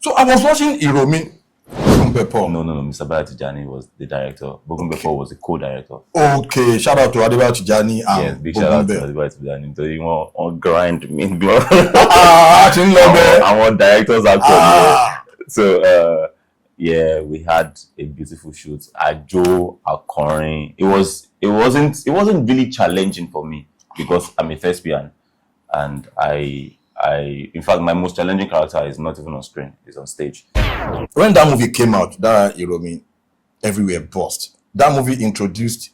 So I was watching Iromi. No. Mr. Bala Tijani was the director. Bogunbepo was the co-director. Okay, shout out to Adeba Tijani. Yes, big shout out to Adeba Tijani. So you want on grind me. Our directors are So yeah, we had a beautiful shoot. Ajo, Akorin. It wasn't really challenging for me because I'm a thespian, and I in fact my most challenging character is not even on screen, it's on stage. When that movie came out, that Iromi, everywhere burst. That movie introduced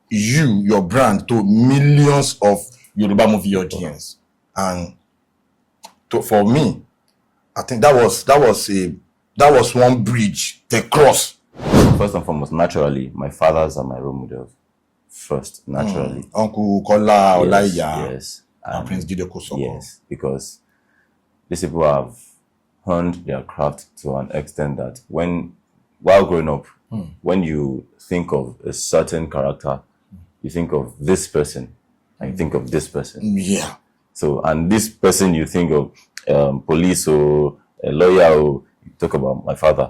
your brand, to millions of Yoruba movie audience. And for me, I think that was one bridge, the cross. First and foremost, naturally, my fathers are my role models. First, naturally. Uncle Ronke Odusanya. Yes. And Prince Jide Kosoko. Yes, because these people have honed their craft to an extent that while growing up, when you think of a certain character, you think of this person, and you think of this person. Yeah. So, and this person you think of police or a lawyer, or you talk about my father.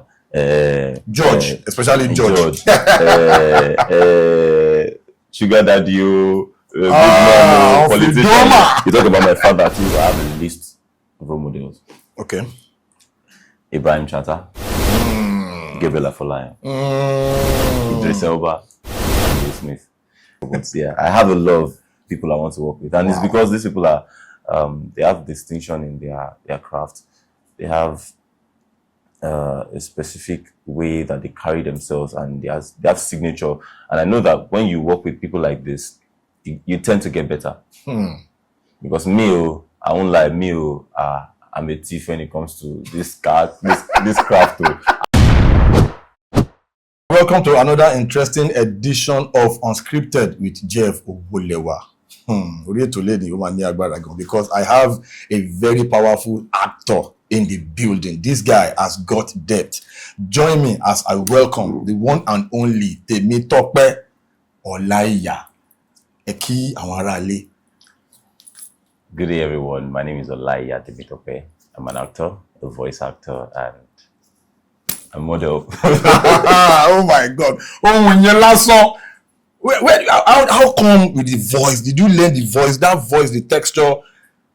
George, especially George. Sugar daddy, big man, politician. You talk about my father too. I have a list of role models. Okay. Ibrahim Chata, Gabriel Afolayan, Idris Elba, Will Smith. But yeah, I have a lot of people I want to work with, and it's because these people are they have distinction in their craft. They have a specific way that they carry themselves, and they have signature. And I know that when you work with people like this, you tend to get better. Because I won't lie, I'm a thief when it comes to this craft. Welcome to another interesting edition of Unscripted with Jeff Owolewa. Because I have a very powerful actor in the building. This guy has got depth. Join me as I welcome the one and only Temitope Olaiya. Eki Awarale. Good day, everyone. My name is Olaiya Temitope. I'm an actor, a voice actor, and a model. Oh my God! Oh, when you last saw, how come with the voice? Did you learn the voice? That voice, the texture,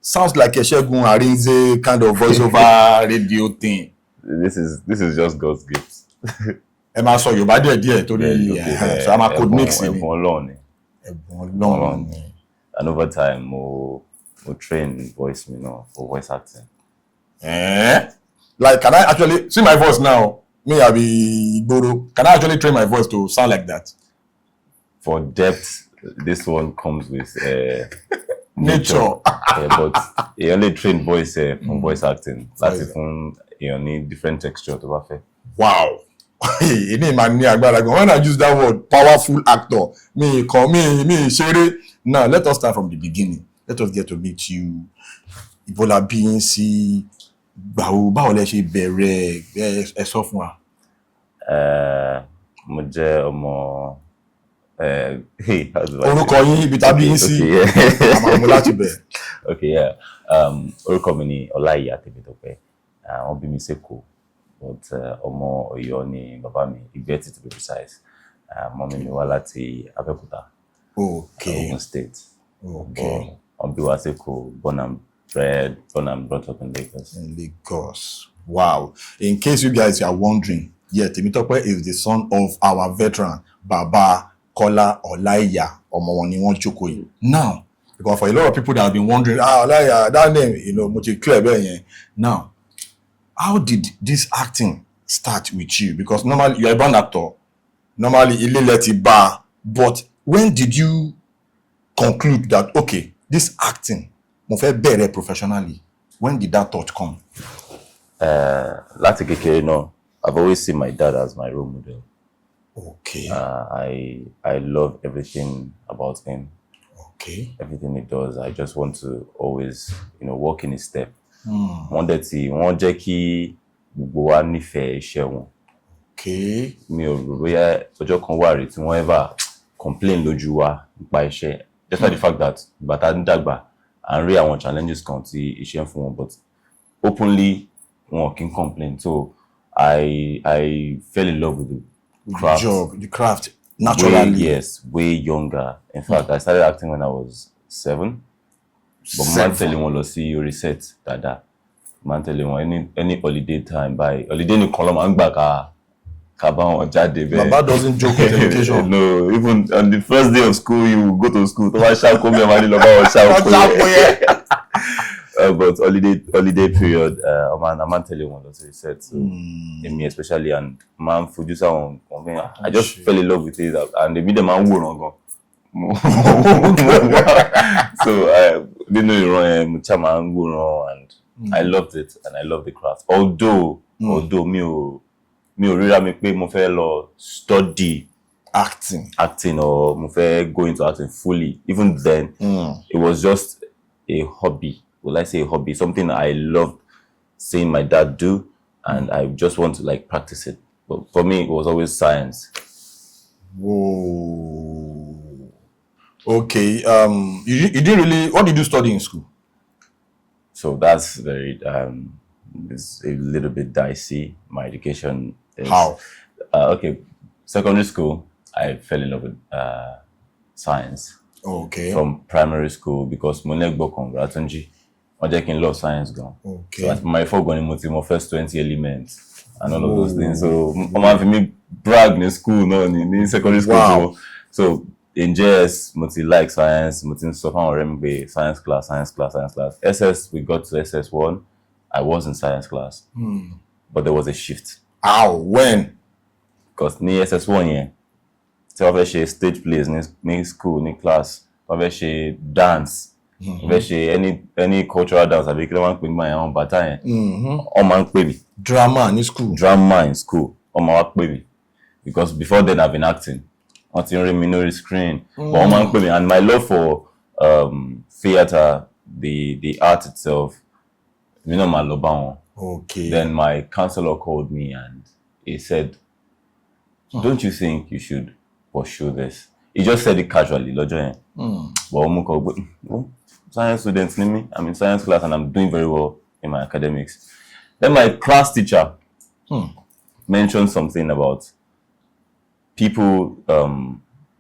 sounds like a Shegun Arinze kind of voiceover radio thing. This is just God's gift. Emma saw your body idea. So I'm a code mixing. And over time, we'll train voice, for voice acting. Like, can I actually see my voice now? Me, I be Igbodo. Can I actually train my voice to sound like that? For depth, this one comes with nature. But you only train voice from voice acting. That's if you need different texture to have. Wow. When I use that word, powerful actor, me, Shere. Now, let us start from the beginning. Let us get to meet you. Ibola BNC, báwo lẹ ṣe bẹ̀rẹ̀ ẹ sọ fún wa. Mo jẹ́ ọmọ orúkọ yín ibi tá bí yín sí àmọ́ mo láti bẹ̀. Okay, yeah. Orúkọ mi ni Olaiya Temitope. Wọ́n bí mi s'Èkó, but ọmọ Ọ̀yọ́ ni bàbá mi, Ìgbẹ́tì to be precise. Mọ́mì mi wá láti Abẹ́òkúta. Okay. Ogun State. Okay. Wọ́n bí wá s'Èkó, born and brought up in Lagos. In Lagos. Wow. In case you guys are wondering, yeah, Temitope is the son of our veteran, Baba Kola Olaiya. Now, because for a lot of people that have been wondering, Olaiya, that name, much clear. Now, how did this acting start with you? Because normally you're a band actor. Normally, but when did you conclude that, okay, this acting, mo fẹ́ bẹ̀rẹ̀ professionally? When did that thought come? Láti kékeré, I've always seen my dad as my role model. Okay. I love everything about him. Okay. Everything he does, I just want to always, walk in his step. Wọ́n jẹ́ kí gbogbo wa nífẹ̀ẹ́ iṣẹ́ wọn. Okay. Mi ò rò bóyá ọjọ́ kan wà rí tí wọ́n ever complain lójú wa nípa iṣẹ́. Despite the fact that bàtà ń dàgbà and rí àwọn challenges kan tí iṣẹ́ ń fún wọn, but openly working complaint. So I fell in love with the craft. The craft, naturally. Way younger. In fact, I started acting when I was 7. But man telling one see you reset that. Man telling one any holiday time by holiday ni column and back Baba doesn't joke with education. No, even on the first day of school, you go to school. But holiday period, man telling one reset. So in me especially, and man producer on I just fell in love with it, and the video man won't go. So didn't know and I loved it, and I love the craft. Although me really make mo fẹ́ study acting or mo fẹ́ go into acting fully. Even then, it was just a hobby. Will I say a hobby? Something I loved seeing my dad do, and I just want to like practice it. But for me, it was always science. Whoa. Okay. You didn't really. What did you study in school? So that's very it's a little bit dicey. My education is, how? Okay, secondary school, I fell in love with science. Okay. From primary school, because my leg broke on Ratunji. I just can love science gone. Okay. So my my first 20 elements and all of those things. So I'm having me brag in school, no, in secondary school. Wow. So in JS, multi like science, multi stuff on science class. SS, we got to SS1. I was in science class. But there was a shift. How? When? Because near SS1, yeah. So I have stage plays, in school, in class. I have dance. Any cultural dance, I be my own battalion. Drama in school. Drama in school. On my work baby. Because before then I've been acting. Until minori screen. But and my love for theater, the art itself, you know my love. Okay. Then my counselor called me and he said, don't you think you should pursue this? He just said it casually, but science students need me. I'm in science class and I'm doing very well in my academics. Then my class teacher mentioned something about people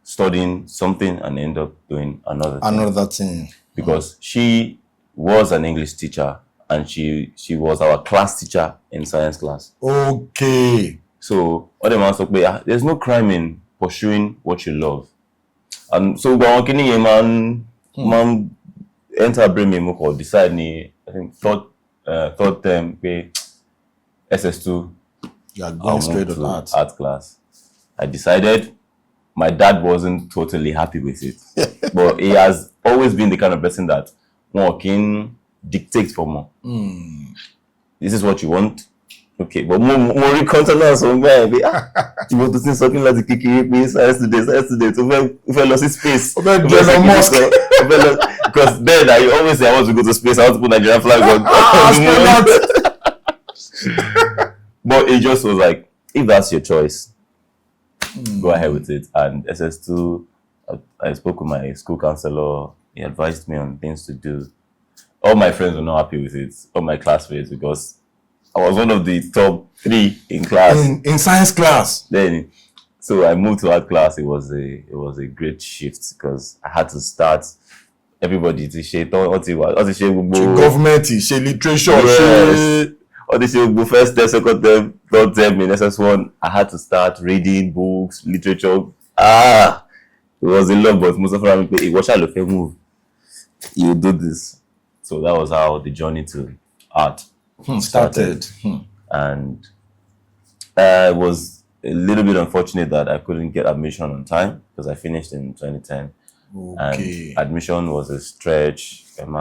studying something and end up doing another thing. Because she was an English teacher and she was our class teacher in science class. Okay. So other man said, there's no crime in pursuing what you love. And so man enter bring me more decide ni I think third term pay SS2. You are going straight to art class. I decided. My dad wasn't totally happy with it, but he has always been the kind of person that walking dictates for more. This is what you want, okay? But more content so you want to see something like the kiki science today. So if I lost his space, because then I always say I want to go to space. I want to put Nigerian flag on. But it just was like, if that's your choice, go ahead with it. And SS2, I spoke with my school counselor. He advised me on things to do. All my friends were not happy with it. All my classmates, because I was one of the top 3 in class. In science class. Then, so I moved to art class. It was a great shift because I had to start. Everybody to share government, share literature, yes. All this first term, second term, third term in SS1, I had to start reading books, literature. It was a lot, but most of them say, watch out, if you move, you do this. So that was how the journey to art started. And I was a little bit unfortunate that I couldn't get admission on time because I finished in 2010. Okay. And admission was a stretch. Jam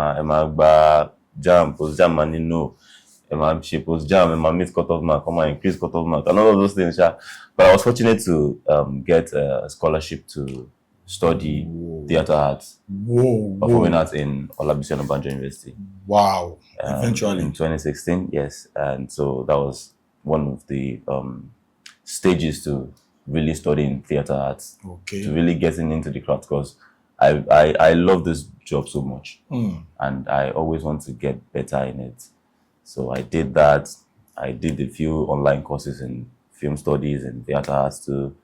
she post jam and my meet cut off mark, come on, increase cut off mark, and all of those things. But I was fortunate to get a scholarship to study theater arts, performing arts in Olabisi Onabanjo University. Wow! Eventually, in 2016, yes, and so that was one of the stages to really studying theater arts, to really getting into the craft, because I love this job so much, and I always want to get better in it. So I did that. I did a few online courses in film studies and theater arts too,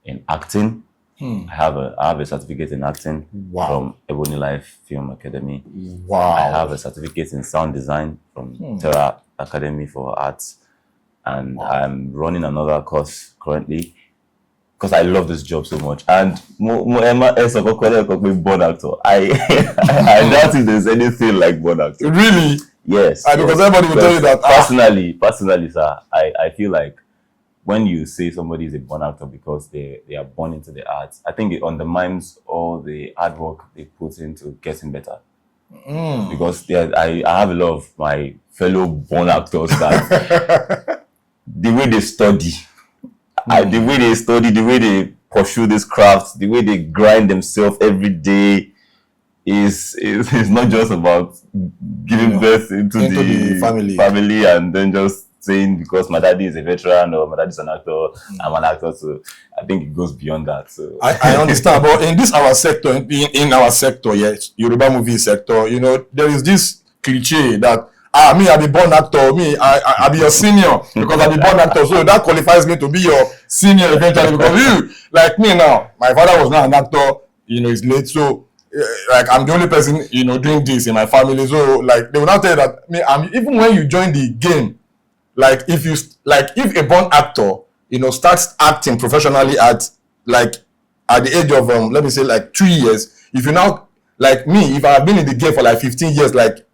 in acting. I have a certificate in acting from Ebony Life Film Academy. I have a certificate in sound design from Terra Academy for Arts. And I'm running another course currently because I love this job so much. And Emma is a born actor. I doubt if there's anything like born actor. Really? Yes. Because everybody will tell you that. Personally, sir, I feel like when you say somebody is a born actor because they are born into the arts, I think it undermines all the hard work they put into getting better. Because I have a lot of my fellow born actors that the way they study, the way they pursue this craft, the way they grind themselves every day is not just about giving birth into the family and then just saying because my daddy is a veteran or my daddy is an actor, I'm an actor. So I think it goes beyond that. So I understand, but in this our sector, in our sector, yes, Yoruba movie sector, there is this cliche that I be born actor, I be your senior because I be born actor, so that qualifies me to be your senior eventually because you, like me now, my father was not an actor, he's late, so like I'm the only person, doing this in my family, so like they will not tell you that even when you join the game, like if a born actor, starts acting professionally at the age of let me say like 2 years, if you now like me, if I have been in the game for like 15 years, like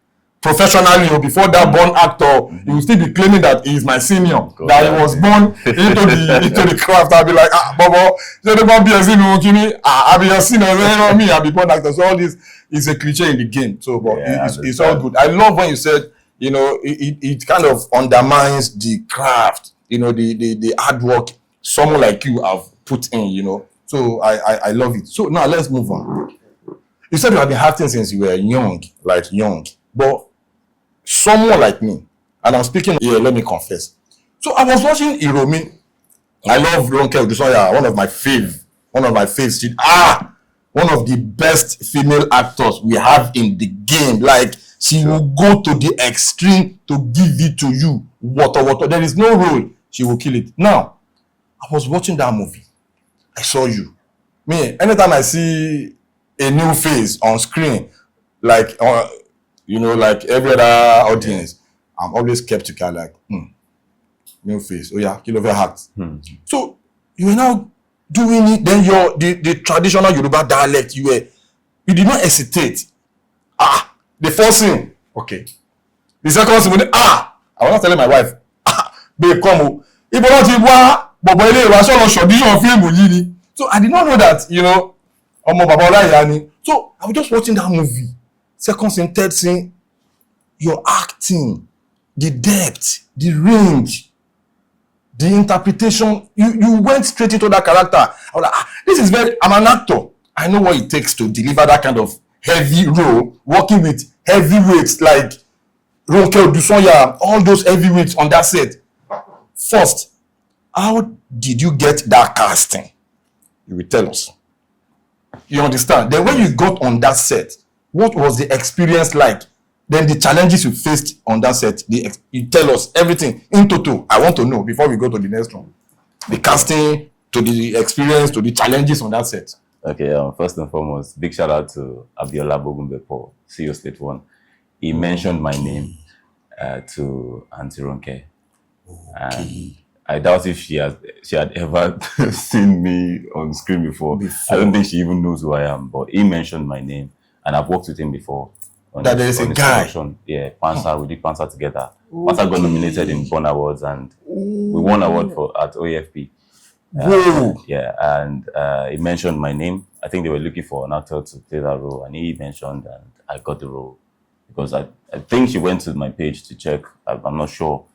professionally or before that born actor, he will still be claiming that he is my senior, that he was born into the craft. I'll be like, Bobo, so they won't be a senior, I'll be a senior, I'll be born actor. So all this is a cliche in the game. So, but it's all good. I love when you said, it kind of undermines the craft, the hard work someone like you have put in, So I love it. So now let's move on. You said you have been acting since you were young, but someone like me, and I'm speaking here, let me confess. So I was watching Iromi. I love Ronke Odusanya, one of my faves. One of the best female actors we have in the game. Like, she will go to the extreme to give it to you. Water. There is no role. She will kill it. Now, I was watching that movie. I saw you. Me, anytime I see a new face on screen, like every other audience, I'm always skeptical, like, new face. Oh yeah, kill over heart. So you are now doing it, then the traditional Yoruba dialect, you did not hesitate. The first scene, okay. The second scene, I was not telling my wife, babe, come. So I did not know that, So I was just watching that movie. Second scene, third scene, your acting, the depth, the range, the interpretation, you went straight into that character. I was like, I'm an actor. I know what it takes to deliver that kind of heavy role, working with heavyweights like Ronke Odusanya, all those heavyweights on that set. First, how did you get that casting? You will tell us. You understand? Then when you got on that set, what was the experience like? Then the challenges you faced on that set, you tell us everything in total. I want to know before we go to the next one. The casting, to the experience, to the challenges on that set. Okay, first and foremost, big shout out to Abiola Bogumbepo, CEO State 1. He mentioned my name to Auntie Ronke. And I doubt if she had ever seen me on screen before. I don't think she even knows who I am, but he mentioned my name, and I've worked with him before. That there is a guy. Yeah, Panzer, we did Panzer together. Panzer got nominated in Bon Awards, and we won award at OEFP. And he mentioned my name. I think they were looking for an actor to play that role, and he mentioned, and I got the role because I think she went to my page to check. I'm not sure,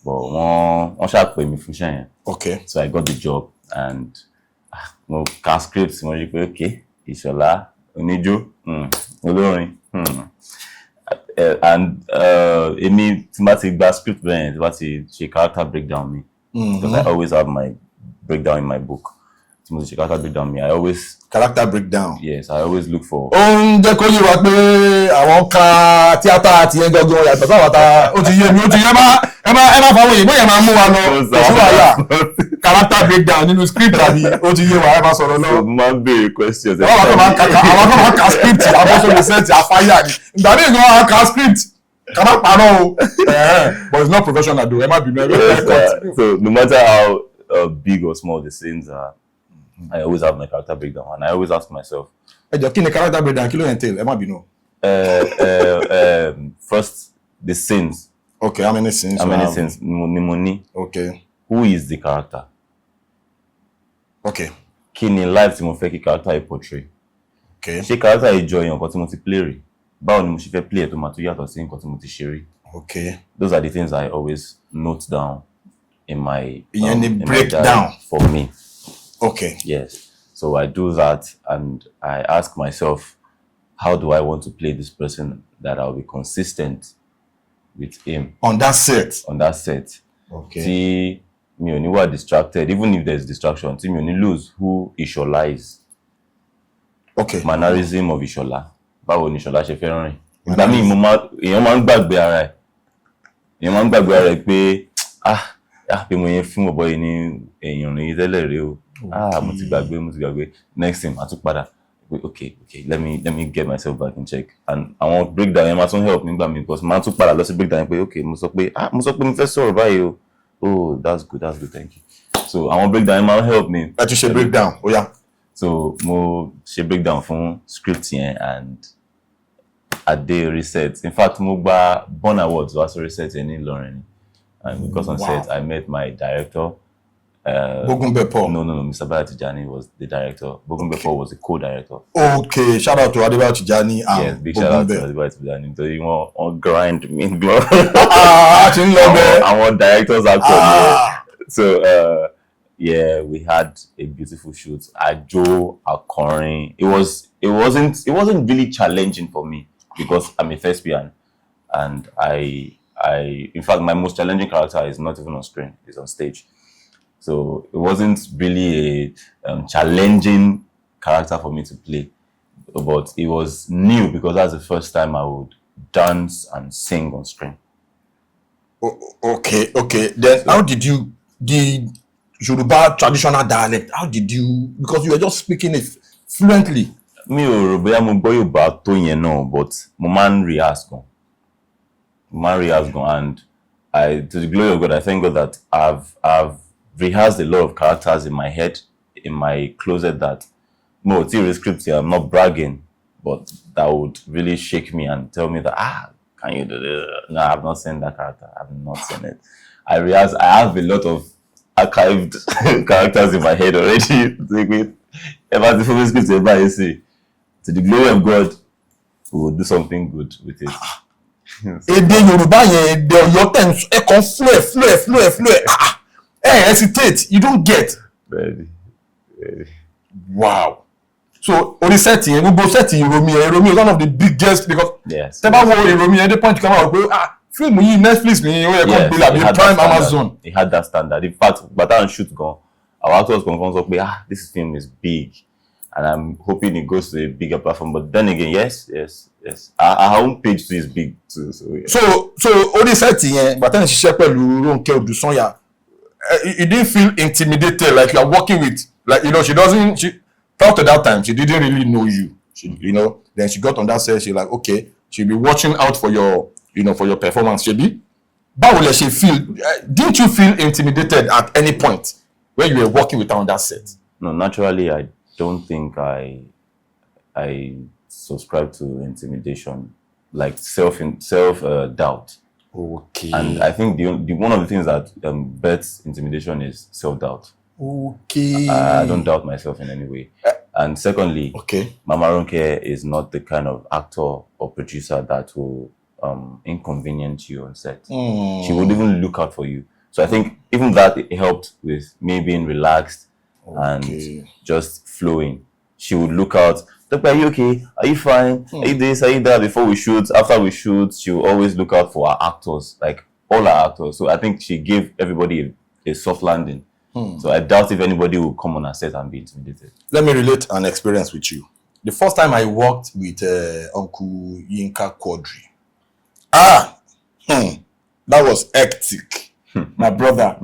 but one shot pay me function. Okay. So I got the job, and cast scripts. Okay, Ishola, Onijo, Olorin, and Amy thematic that script when she character breakdown me because I always have my breakdown in my book. She character breakdown me. I always character breakdown. Yes, I always look for. Jẹ́ kó yé wa pé àwọn kan tíátà àti ẹgbẹ́ ọgbọ́n yàtọ̀ sáwọn ta ó ti yé mi ó ti yé má Ẹ má fọwọ́ yìí bóyá máa mú wa lọ òṣùwàyà character breakdown nínú script àbí ó ti yé wa ẹ máa sọ̀rọ̀ lọ. máa ń béèrè questions. àwọn kan máa ka script abọ́sọ̀rọ̀ sẹ́ẹ̀tì afáyà ni ìgbà míì gan an ka script ká má parọ́ o but it's not professional though ẹ má bínú ẹ. So no matter how big or small the scenes are, I always have my character breakdown and I always ask myself. Ẹ jọ kí ni character breakdown kí ló entail ẹ má bínú. First the scenes. Okay, how many scenes? How many scenes? Nimoni. Okay. Who is the character? Okay. Kí ni life tí mo fẹ́ kí character yìí portray? Okay. Ṣé character yìí jọ nǹkan tí mo ti play rí? Báwo ni mo ṣe fẹ́ play ẹ̀ tó máa tó yàtọ̀ sí nǹkan tí mo ti ṣe rí? Okay. Those are the things I always note down in my breakdown for me. Okay. Yes. So I do that and I ask myself, how do I want to play this person that I'll be consistent with him on that set? On that set. Okay. See, mi ò ní wà distracted, even if there's distraction. See, mi ò ní lose who Ishola is. Okay. Mannerism of Ishola. Báwo ni Ishola ṣe fẹ́ràn rìn? Ìgbà míì èèyàn máa ń gbàgbé ara ẹ̀. Èèyàn máa ń gbàgbé ara ẹ̀ pé pé mo yẹn fún ọ̀bọ yìí ní èèyàn rìn tẹ́lẹ̀ rí o. Mo ti gbàgbé. Next time, màá tún padà. Okay, let me get myself back in check. And àwọn breakdown yẹn máa tún help nígbà míì because màá tún padà lọ sí breakdown yẹn pé okay, mo sọ pé mo fẹ́ sọ̀rọ̀ báyìí o. Oh, that's good, thank you. So àwọn breakdown yẹn máa help me. Ẹ tún ṣe breakdown, ó yá. So mo ṣe breakdown fún script yẹn and I did reset. In fact, mo gba Born Awards wá sórí set yẹn ní Ìlọrin. And because on set, I met my director. Bogumbe Paul. No, Mr. Bayo Tijani was the director. Bogumbe Paul was the co-director. Okay, shout out to Adebayo Tijani. Yes, big shout out to Adebayo Tijani. So you want grind me, bro. Our directors actually. So yeah, we had a beautiful shoot. Ajo, Akorin. It wasn't really challenging for me because I'm a thespian, and I in fact my most challenging character is not even on screen; it's on stage. So it wasn't really a challenging character for me to play, but it was new because that's the first time I would dance and sing on screen. Okay. Then how did you, the Yoruba traditional dialect, how did you, because you were just speaking it fluently? Mi ò rò bóyá mo gbọ́ Yorùbá tó yẹn náà, but mo máa ń rehearse gan. And to the glory of God, I thank God that I've rehearsed a lot of characters in my head, in my closet that no, script here, I'm not bragging, but that would really shake me and tell me that, can you do this? No, I've not seen that character. I've not seen it. I have a lot of archived characters in my head already. Ever the first script everybody say, to the glory of God, we will do something good with it. Èdè Yorùbá yẹn, èdè Ọ̀yọ́ tẹ̀ ẹ kàn fluẹ̀. Hesitate, you don't get. Very. Wow. So orí sẹ́ẹ̀tì yẹn, gbogbo sẹ́ẹ̀tì Iromi is one of the biggest because tẹ́ bá wo Iromi at the point you come out pé fíìmù yìí Netflix ni ó yẹ kó gbé làbí Prime Amazon. It had that standard. In fact, bàtà and shoot gan, our actors gan sọ pé this film is big and I'm hoping it goes to a bigger platform. But then again, yes. Our own page too is big too. So yeah. So orí sẹ́ẹ̀tì yẹn, bàtà ń ṣiṣẹ́ pẹ̀lú Ronke Odusanya. You didn't feel intimidated like you are working with, like, she felt at that time she didn't really know you, then she got on that set, she like, okay, she'll be watching out for your, for your performance. Shebi, báwo lẹ ṣe feel? Didn't you feel intimidated at any point when you were working with her on that set? No, naturally, I don't think I subscribe to intimidation, like self doubt. Okay. And I think the one of the things that births intimidation is self-doubt. Okay. I don't doubt myself in any way. And secondly, Mama Ronke is not the kind of actor or producer that will inconvenience you on set. She would even look out for you. So I think even that helped with me being relaxed and just flowing. She would look out. Are you okay? Are you fine? Are you this? Are you that? Before we shoot, after we shoot, she will always look out for our actors, like all our actors. So I think she gave everybody a soft landing. So I doubt if anybody will come on our set and be intimidated. Let me relate an experience with you. The first time I worked with Uncle Yinka Quadri. That was hectic. My brother.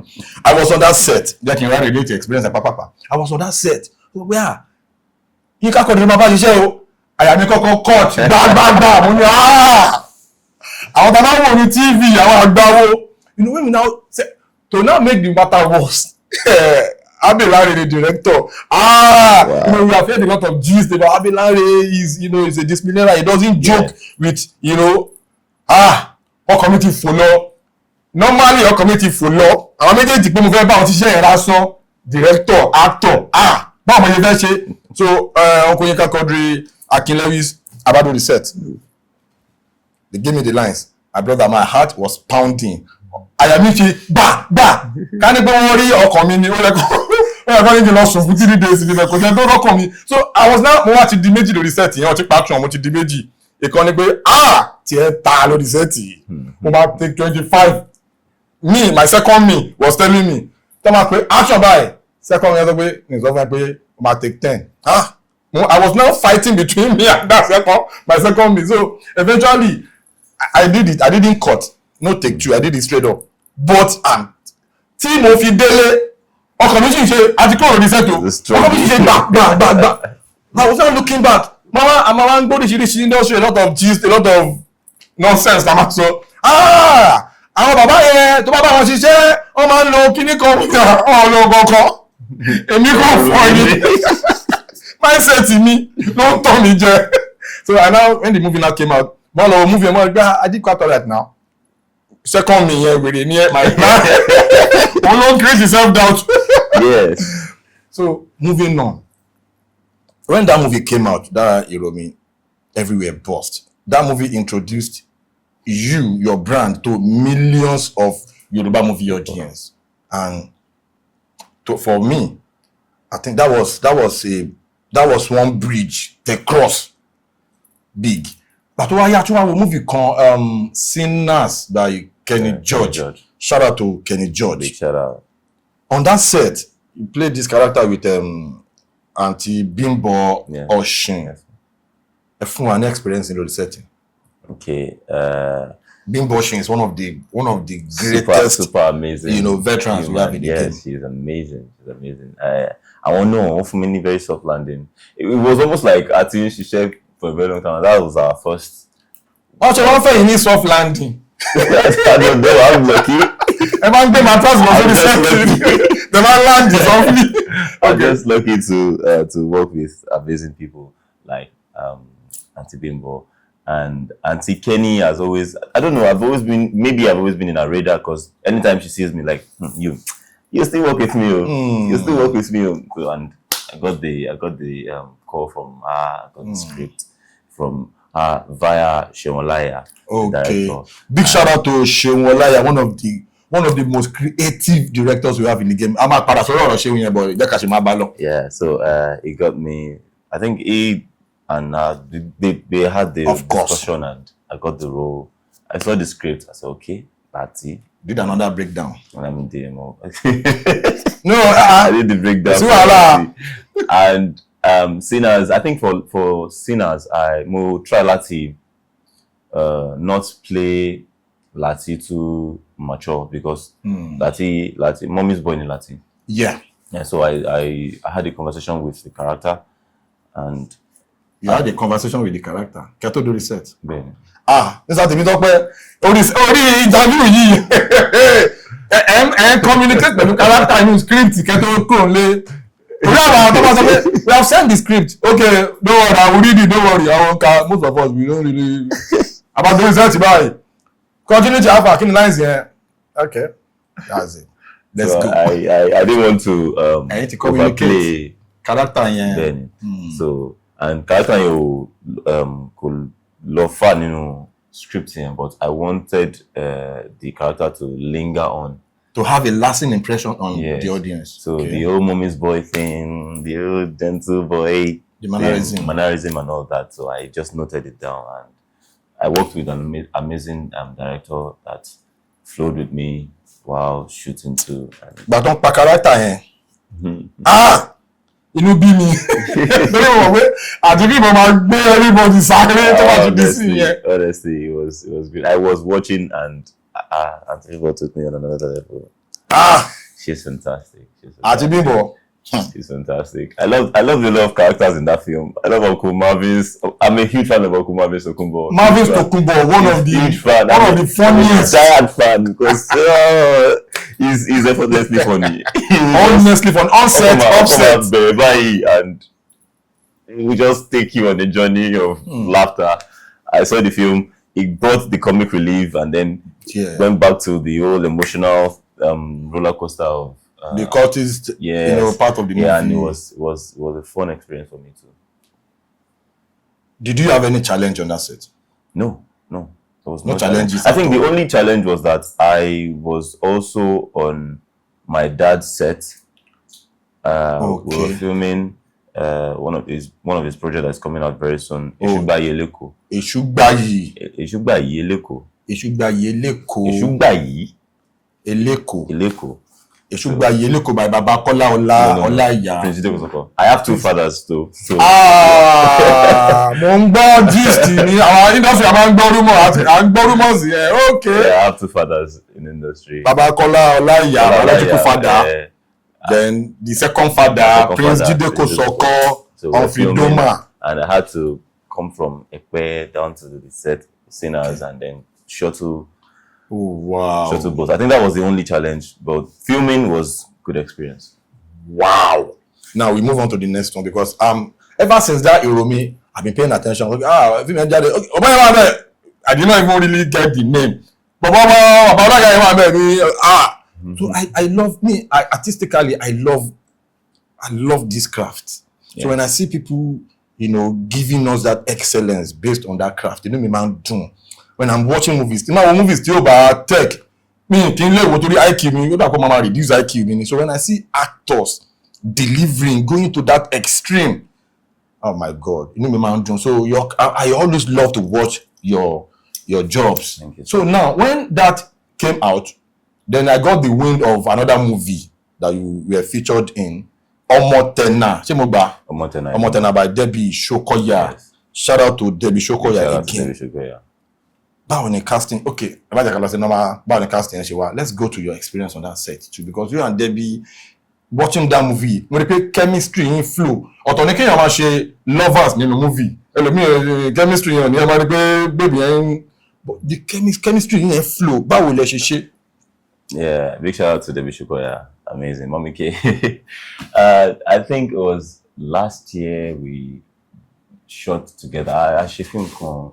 I was on that set. That can relate to experience like papa. I was on that set. Where? You can't call the papa ṣiṣẹ́ o. Àyà mi kọ́kọ́ cut. Gbàgbàgbà. Mo ní àwọn tàbá wò ní TV, àwọn àgbáwo. You know when we now say, to now make the matter worse. Abilare, the director. Wow. You know, we have heard a lot of gist about Abilare is, you know, is a disciplinarian. He doesn't joke with, you know, all committee follow. Normally, all committee follow. Àwọn méjèèjì pé mo fẹ́ bá wọn ti ṣe yẹn lásán. Director, actor, báwo mo yẹ fẹ́ ṣe? So, Uncle Yinka Quadri, Akin Lewis, about the set. They gave me the lines. My brother, my heart was pounding. Àyà mi fi gbà. Ká ní pé wọ́n rí ọkàn mi ni ó lẹ́kọ̀ọ́ ní kí n lọ sùn fún 3 days níbẹ̀ kò jẹ́ tó rọ́kàn mi. So I was now mo wá ti di méjì lórí set yẹn, ọtí patron mo ti di méjì. Ìkan ni pé tiẹ̀ ta lórí set yìí. Mo máa take 25. Me, my second me was telling me, tell me pé action by. Second me sọ pé ní sọ fún mi pé mo máa take 10. I was now fighting between me and my second me. So eventually I did it. I didn't cut. No take 2. I did it straight up. But tí mo fi délé ọkàn mi sì ṣe àti kúrò ní sẹ́tò ọkàn mi sì ṣe gbà. I was not looking back. Mama ń gbódì ṣíríṣi industry, a lot of gist, a lot of nonsense na ma sọ. Àwọn bàbá yẹn tó bá bá wọn ṣiṣẹ́ wọ́n máa ń lo kíní kan ọ̀lọ́ kankan. Èmi kò fọ́ yìí. Mindset mi ló ń tọ́ mi jẹ. So I now when the movie now came out, mo lọ movie ẹ̀ mọ́ I did quite alright now. Second me here with my plan. One don't create self-doubt. Yes. So moving on. When that movie came out, that Iromi, everywhere burst. That movie introduced your brand to millions of Yoruba movie audience. And for me, I think that was one bridge, the cross, big. But why a movie called Sinners by Kenny George. Shout out to Kenny George. Big shout out. On that set, you played this character with Auntie Bimbo Oshin. Yes. A fun experience in the setting. Okay. Bimbo Oshin is one of the greatest, super amazing, veterans we have in the game. Yes, she's amazing. I won't know for many very soft landing. It was almost like she shared for a very long time. That was our first. What's your offer? You need soft landing. I don't know. I'm lucky. I'm just lucky to work with amazing people like Auntie Bimbo and Auntie Kenny has always. I don't know. I've always been in her radar because anytime she sees me, like you still work with me. You still work with me. And I got the call from her. I got the script from her via Olaiya. Okay. Big shout out to Olaiya, one of the most creative directors we have in the game. I'm a Yeah, so he got me. I think he and they had the discussion and I got the role. I saw the script. I said, okay, that's it. Did another breakdown. And I'm in DMO. No, I did the breakdown. And Sinners, I think for Sinners, I will try Lati not play Lati too mature because Lati, mommy's born in Lati. Yeah. So I had a conversation with the character and you had a conversation with the character. Kato do research. Ben. This is Temitope. Interview yìí. Communicate with the character in script. Kato kúrò we have sent the script. Okay, don't worry, I will read it. Don't worry, most of us we don't really about the research. Bye. Continue to have our lines here. Okay, that's it. Let's go. I didn't want to I need to communicate character here. Then so and character you could love fun scripting, but I wanted the character to linger on. To have a lasting impression on the audience. So the old mommy's boy thing, the old gentle boy, the mannerism and all that. So I just noted it down and I worked with an amazing director that flowed with me while shooting too. But don't pack character here. Inú bí mi. Lórí wọ̀ pé àti bí mo máa gbé everybody sáré tó bá tún dé sí yẹn. Honestly, it was good. I was watching and Auntie Bimbo took me on another level. Ah, She's fantastic. Auntie Bimbo. She's fantastic. I love the lot of characters in that film. I love Uncle Marvin's. I'm a huge fan of Uncle Marvin's Okumbo. Marvin's Tokumbo, one of the funniest. I'm a giant fan because he's effortlessly funny. Honestly fun, offset. And we just take you on a journey of laughter. I saw the film. It brought the comic relief, and then went back to the whole emotional roller coaster of the cultist, part of the movie. Yeah, and it was a fun experience for me too. Did you have any challenge on that set? No. There was no challenges. I think the only challenge was that I was also on my dad's set. We were filming one of his projects that's coming out very soon. Eshugbayi Eleko by Baba Kola Olaiya. I have two fathers too. So. Mongbo gist ni our industry rumors here. Okay. Yeah, I have two fathers in the industry. Baba Kola Olaiya, biological father. Then the second father, Prince Jide Kosoko of Idoma. And I had to come from Ekpe down to the set, Sinners, and then shuttle. Oh, wow. Shuttle bus. I think that was the only challenge, but filming was good experience. Wow. Now we move on to the next one because ever since that Iromi, I've been paying attention. Like, I did not even really get the name. But so I love artistically, I love this craft. Yeah. So when I see people, giving us that excellence based on that craft, me man do. When I'm watching movies, still about tech. Me can IQ me, reduce IQ me. So when I see actors delivering, going to that extreme, oh my God, me man do. So I always love to watch your jobs. Thank you. So now when that came out, then I got the wind of another movie that you were featured in, Omotena by Debbie Shokoya. Yes. Shout out to Debbie Shokoya again. Casting. Okay, let's go to your experience on that set too, because you and Debbie watching that movie, when they play chemistry in flow. Otonike yama she lovers in the movie. Chemistry on baby, but the chemistry in flow. Yeah, big shout out to Debbie Shokoya. Amazing, Mommy K. I think it was last year we shot together. I actually filmed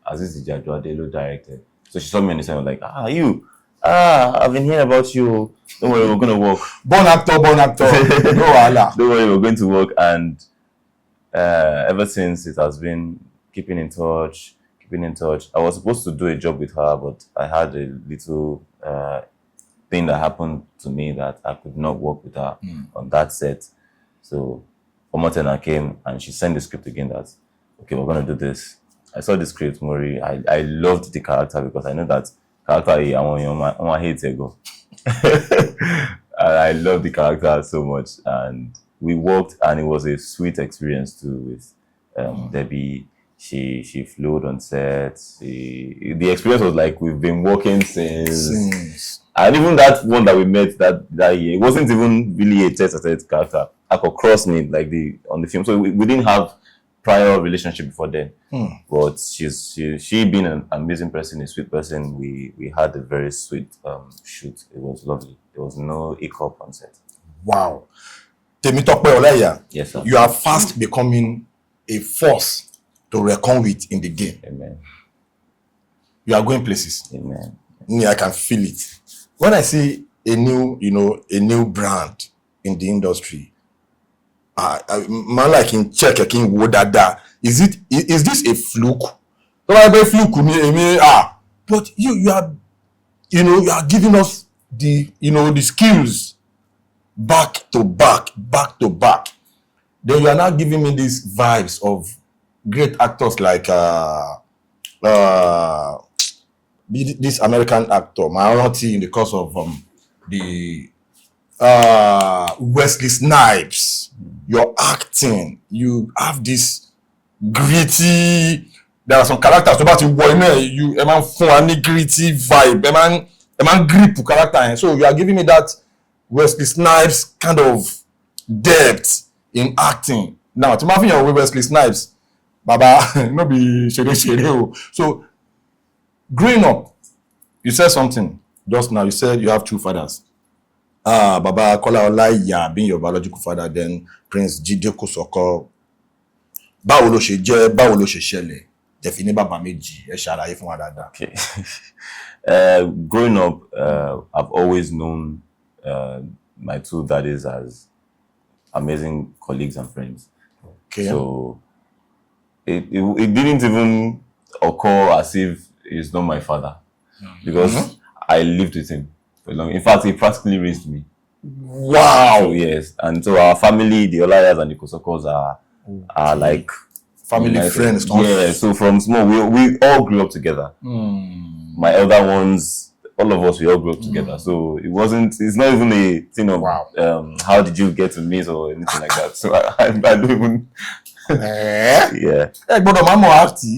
Aziz Ijadwadelo directed. So she saw me and she was like, you. I've been hearing about you. Don't worry, we're going to work. Born actor. No, don't worry, we're going to work. And ever since, it has been keeping in touch. I was supposed to do a job with her, but I had a little thing that happened to me that I could not work with her on that set. So Omotena came and she sent the script again that, okay, we're going to do this. I saw the script, Mori. I loved the character because I know that character I want hate ego. I love the character so much, and we worked, and it was a sweet experience too with Debbie. She flowed on set. The experience was like we've been working since. And even that one that we met that year, it wasn't even really a tete-a-tete character. I could cross me like on the film, so we didn't have prior relationship before then. But she being an amazing person, a sweet person, we had a very sweet shoot. It was lovely. There was no hiccup on set. Wow. Temitope Olaiya, yes, sir. You are fast becoming a force to reckon with in the game. Amen. You are going places. Amen. I can feel it. When I see a new brand in the industry, man like in check is this a fluke? But you are giving us the skills back to back. Then you are now giving me these vibes of great actors like this American actor, minority in the course of the Wesley Snipes. Your acting, you have this gritty, there are some characters about you boy you a man fun and gritty vibe, a man grip character. So you are giving me that Wesley Snipes kind of depth in acting. Now, to my with Wesley Snipes, Baba, no be shere. So growing up, you said something just now. You said you have two fathers. Baba Kola Olaiya being your biological father, then Prince Jide Kosoko. Báwo ló ṣe jẹ́, báwo ló ṣe ṣẹlẹ̀? Define bàbá méjì, ẹ ṣàlàyé fún wa dáadáa. Okay. Growing up, I've always known my two daddies as amazing colleagues and friends. Okay. So it didn't even occur as if he's not my father, because I lived with him for long. In fact, he practically raised me. Wow. So yes, and so our family, the Olayas and the Kosokos, are like family friends. Yeah. So from small, we all grew up together. My elder ones, all of us, we all grew up together. So it's not even a thing of how did you get to meet or anything like that. So I don't even. Yeah. Ẹ gbọ́dọ̀ máa mọ̀ àti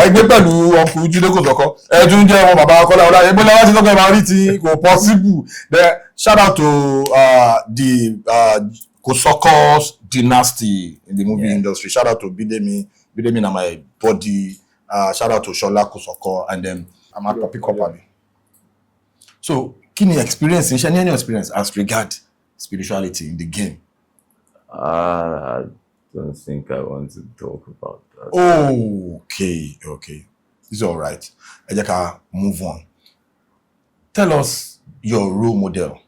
ẹgbẹ́ pẹ̀lú ọkùnrin Jídé Kòsọ́kọ́ ẹ̀dùn jẹ́ wọn bàbá Kọ́lá Ọláìyá ẹgbẹ́ láti tọ́kọ̀ máa rí ti kò possible. Then shout out to the Kosokos dynasty in the movie industry. Shout out to Bidemi na my body. Shout out to Shola Kosoko, and then I'm at Papi Kopami. So, kini experience, any experience as regard spirituality in the game? I don't think I want to talk about that. Oh, okay. It's all right. Ejeka, move on. Tell us your role model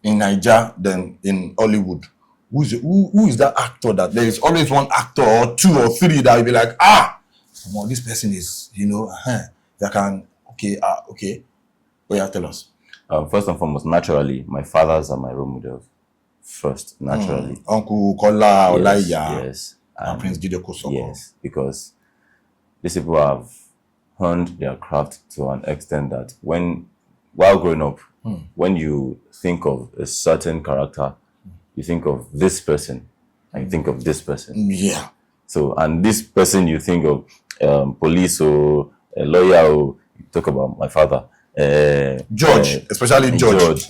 in Nigeria, then in Hollywood. Who is that actor that there is always one actor or two or three that will be like, well, this person is, that can, okay. Oh yeah, tell us. First and foremost, naturally, my fathers are my role models. First, naturally. Uncle Kola Olaiya. Yes. And Prince Jide Kosoko. Yes, because these people have honed their craft to an extent that while growing up, when you think of a certain character, you think of this person, and you think of this person. Yeah. So, and this person you think of police or a lawyer, or you talk about my father. George, especially George.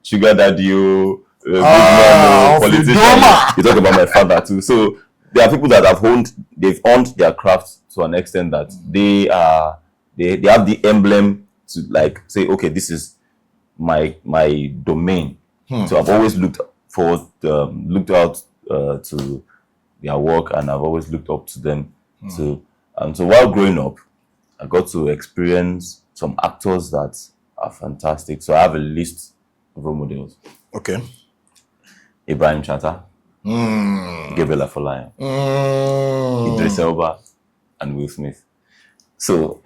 Sugar daddy, good man, politician. You talk about my father too. So there are people that they've honed their craft to an extent that they have the emblem to like say, okay, this is my domain. So I've always looked out to their work, and I've always looked up to them. So while growing up, I got to experience some actors that are fantastic. So I have a list of role models. Okay. Ibrahim Chatta, Gabriel Afolayan, Idris Elba, and Will Smith. So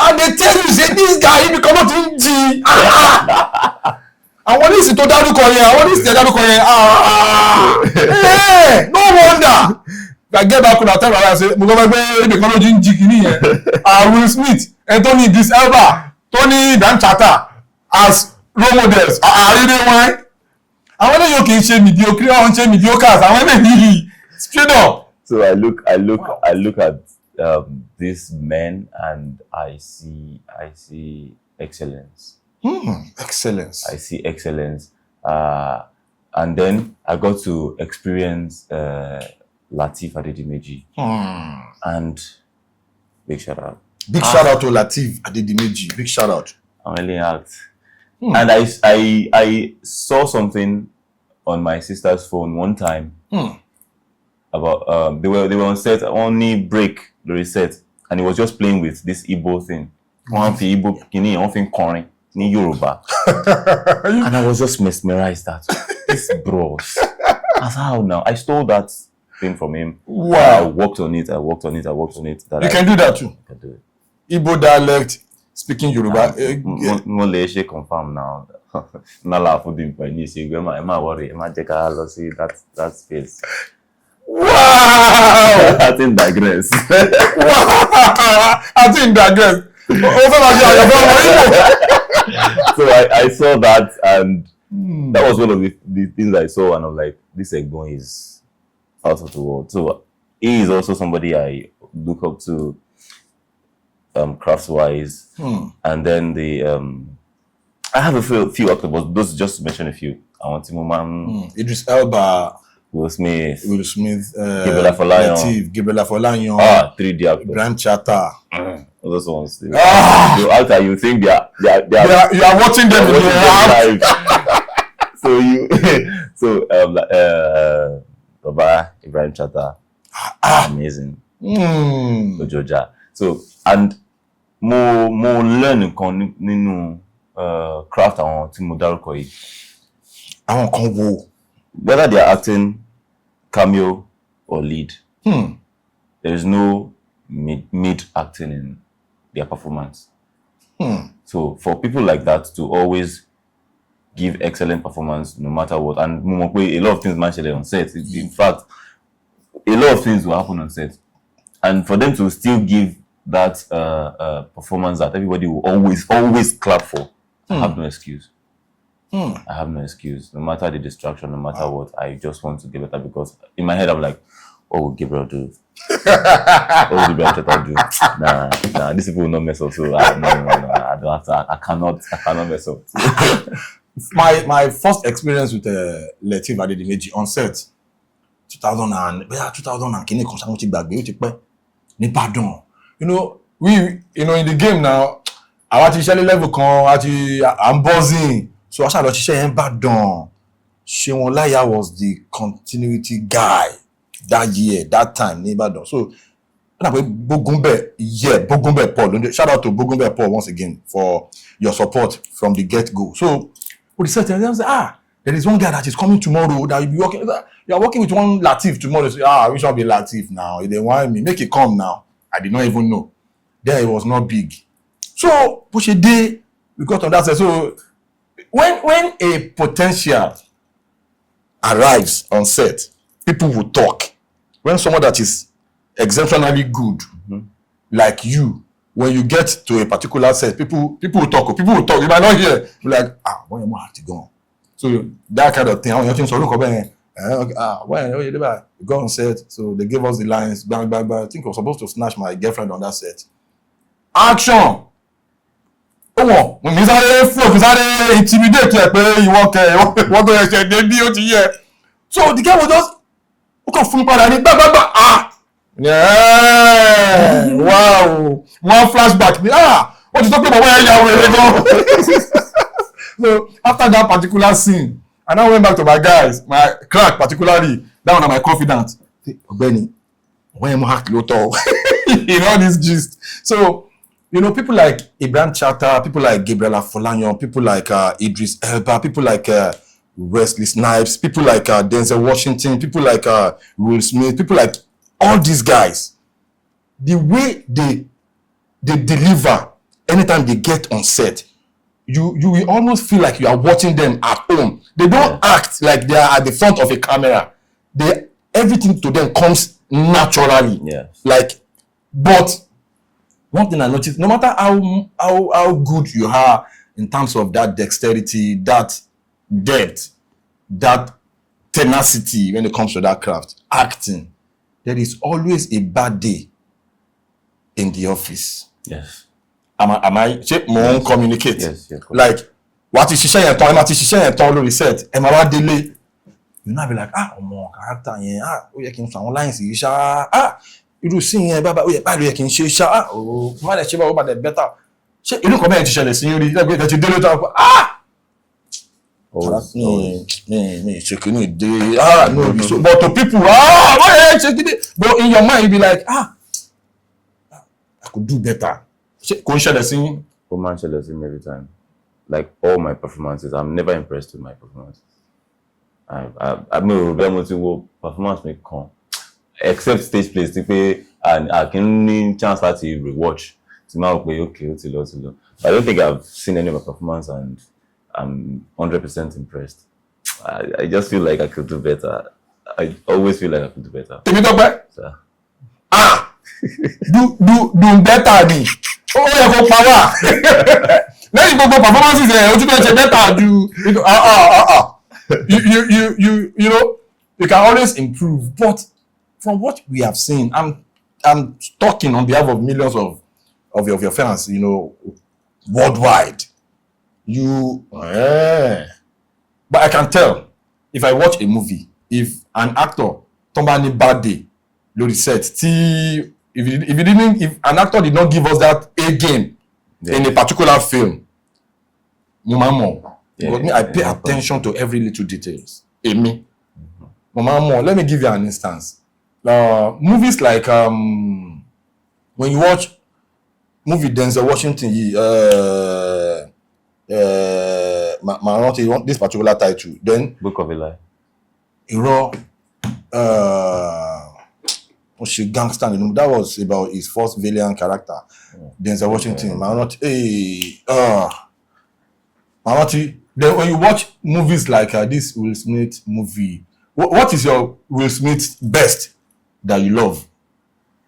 and they tell you, say this guy he become a G. I want this to dárúkọ yẹn. I want this to dárúkọ yẹn. No wonder. I get back on time and say, mo gbọ́ pé he become a G kìíní yẹn. Will Smith, Anthony Idris Elba, Tony Ibrahim Chatta as role models. Àrídé wọn. Àwọn eléyìí kì í ṣe mediocre, àwọn ṣe mediocres. Àwọn eléyìí straight up. So I look at these men and I see excellence. Excellence. I see excellence. And then I got to experience Lateef Adedimeji. And big shout out. Big shout out to Lateef Adedimeji. Big shout out. I'm really act. And I saw something on my sister's phone one time about they were on set, only break the reset, and he was just playing with this Igbo thing. One thing Igbo kini, one thing Korean, ni Yoruba. And I was just mesmerized that this bros. As how now? I stole that thing from him. Wow. I worked on it. That you can do that too. I can do it. Igbo dialect, speaking Yoruba. Mo lè ṣe confirm now. Nala for the Chinese. Am I worried? Am I take a see that space? Wow! I didn't digress. Wow! I didn't digress. So I saw that, and that was one of the things I saw, and I'm like, this Egbon is out of the world. So he is also somebody I look up to, crafts wise. And then I have a few actors, but those just to mention a few. I want Timo Man, Idris Elba, Will Smith, Gabriel Afolayan, 3D actors, Ibrahim Chata. Those ones. You actor, you think they are you are watching them live. Baba Ibrahim Chata, amazing. Ojoja. So and mo learn nǹkan nínú craft àwọn tí mo dárúkọ yìí. Àwọn kan wo. Whether they are acting, cameo or lead, there is no mid acting in their performance. So for people like that to always give excellent performance no matter what, and a lot of things actually on set. In fact, a lot of things will happen on set, and for them to still give that performance that everybody will always clap for, I have no excuse. I have no excuse. No matter the distraction, no matter what, I just want to give it up because in my head I'm like, oh, Gabriel do. Oh, Gabriel do. Nah, these people will not mess up. So no, I don't have to. I cannot mess up. My first experience with Lateef Adedimeji on set 2000 and kini kan sa mo ti gbàgbé ó ti pẹ́ ní Ìbàdàn. In the game now, àwa ti ṣiṣẹ́ level kan, I'm buzzing. So I started ṣiṣẹ́ yẹn Ìbàdàn. Jeff Owolewa was the continuity guy that year, that time ní Ìbàdàn. So Bogunbe Paul. Shout out to Bogunbe Paul once again for your support from the get-go. So we decided, there is one guy that is coming tomorrow that you'll be working. You are working with one Lateef tomorrow. So, we shall be Lateef now. If they want me, make it come now. I did not even know. There it was not big. So push a day, we got on that side. So when a potential arrives on set, people will talk. When someone that is exceptionally good, like you, when you get to a particular set, people will talk. You might not hear. You're like, when you have to go. So that kind of thing. You go on set. So they gave us the lines. Bang, bang, bang. I think I was supposed to snatch my girlfriend on that set. Action. Oh, when he's intimidate you want so the guy was just yeah, wow, one flashback. What you talking about? So after that particular scene, I now went back to my guys, my crack particularly, that one of my confidant. Benny, when this gist. So people like Ibrahim Chata, people like Gabriel Afolayan, people like Idris Elba, people like Wesley Snipes, people like Denzel Washington, people like Will Smith, people like all these guys. The way they deliver anytime they get on set, you will almost feel like you are watching them at home. They don't act like they are at the front of a camera. Everything to them comes naturally. But one thing I noticed, no matter how good you are in terms of that dexterity, that depth, that tenacity when it comes to that craft, acting, there is always a bad day in the office. Yes. Am I communicate? Yes. Like, what is she lórí set? Am I delay? You know, be like, character yẹn, you can sound lines irú sí yẹn bàbá ó yẹ báyìí yẹ kí n ṣe má lè ṣe bá ó bá dẹ̀ bẹ́tà ṣé irú kan bẹ́ẹ̀ ti ṣẹlẹ̀ sí rí lẹ́gbẹ̀ẹ́ tẹ̀ ti dé lóta mi ṣe kí ni dé no be so but to people why ṣe kí ni but in your mind you be like I could do better ṣé kò ń ṣẹlẹ̀ sí yín. Ó máa ń ṣẹlẹ̀ sí me every time, like all my performances. I'm never impressed with my performances. I mean performance mi kan except stage plays and I can need chance to rewatch to now play okay but I don't think I've seen any of my performance and I'm 100% impressed. I just feel like I could do better. I always feel like I could do better. Temitope do better ni ó yẹ kó pa wá lẹ́yìn gbogbo performances ẹ̀ ojú bẹ́ẹ̀ ṣe better ju you know You can always improve, but from what we have seen, I'm talking on behalf of millions of your fans, worldwide. But I can tell if I watch a movie, if an actor somebody bad day, lórí set, if an actor did not give us that A game in a particular film, because me, I pay attention to every little details. Amy, let me give you an instance. Movies like when you watch movie Denzel Washington, this particular title, then Book of Eli. Gangster, that was about his first villain character. Denzel Washington. Then when you watch movies like this Will Smith movie, what is your Will Smith best that you love?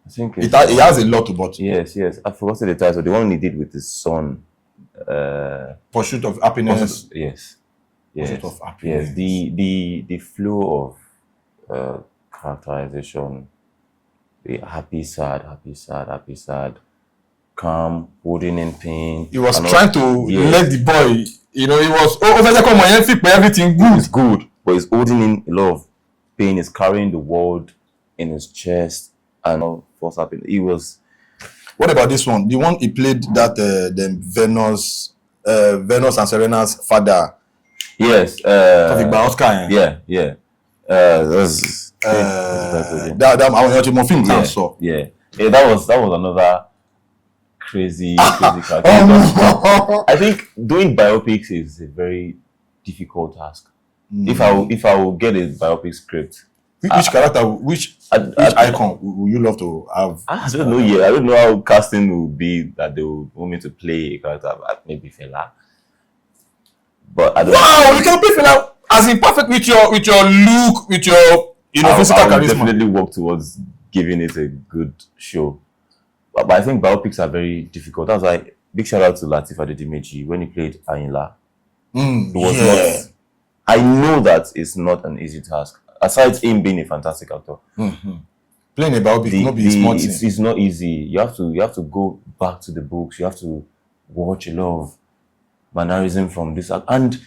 I think it has a lot to but yes. I forgot the title. The one he did with his son. Pursuit of Happiness. Yes. Pursuit of Happiness. Yes. The flow of characterization. The happy, sad, calm, holding in pain. He was trying to let the boy, he was everything good. It's good, but he's holding in a lot of pain. He's carrying the world in his chest, and all what's happening. He was. What about this one? The one he played that Venus and Serena's father. Yes. Oscar. Yeah. That was another crazy character. I think doing biopics is a very difficult task. If I will get a biopic script, which icon would you love to have? I don't know yet. I don't know how casting will be that they will want me to play a character. Maybe Fela, but I don't. Wow, you can play Fela as in perfect with your look, with your physical charisma. Definitely work towards giving it a good show. But I think biopics are very difficult. That's why big shout out to Lateef Adedimeji when he played Ayinla. It was not. I know that it's not an easy task. Aside him being a fantastic actor, playing a biopic it's not easy. You have to go back to the books. You have to watch a lot of mannerism from this. And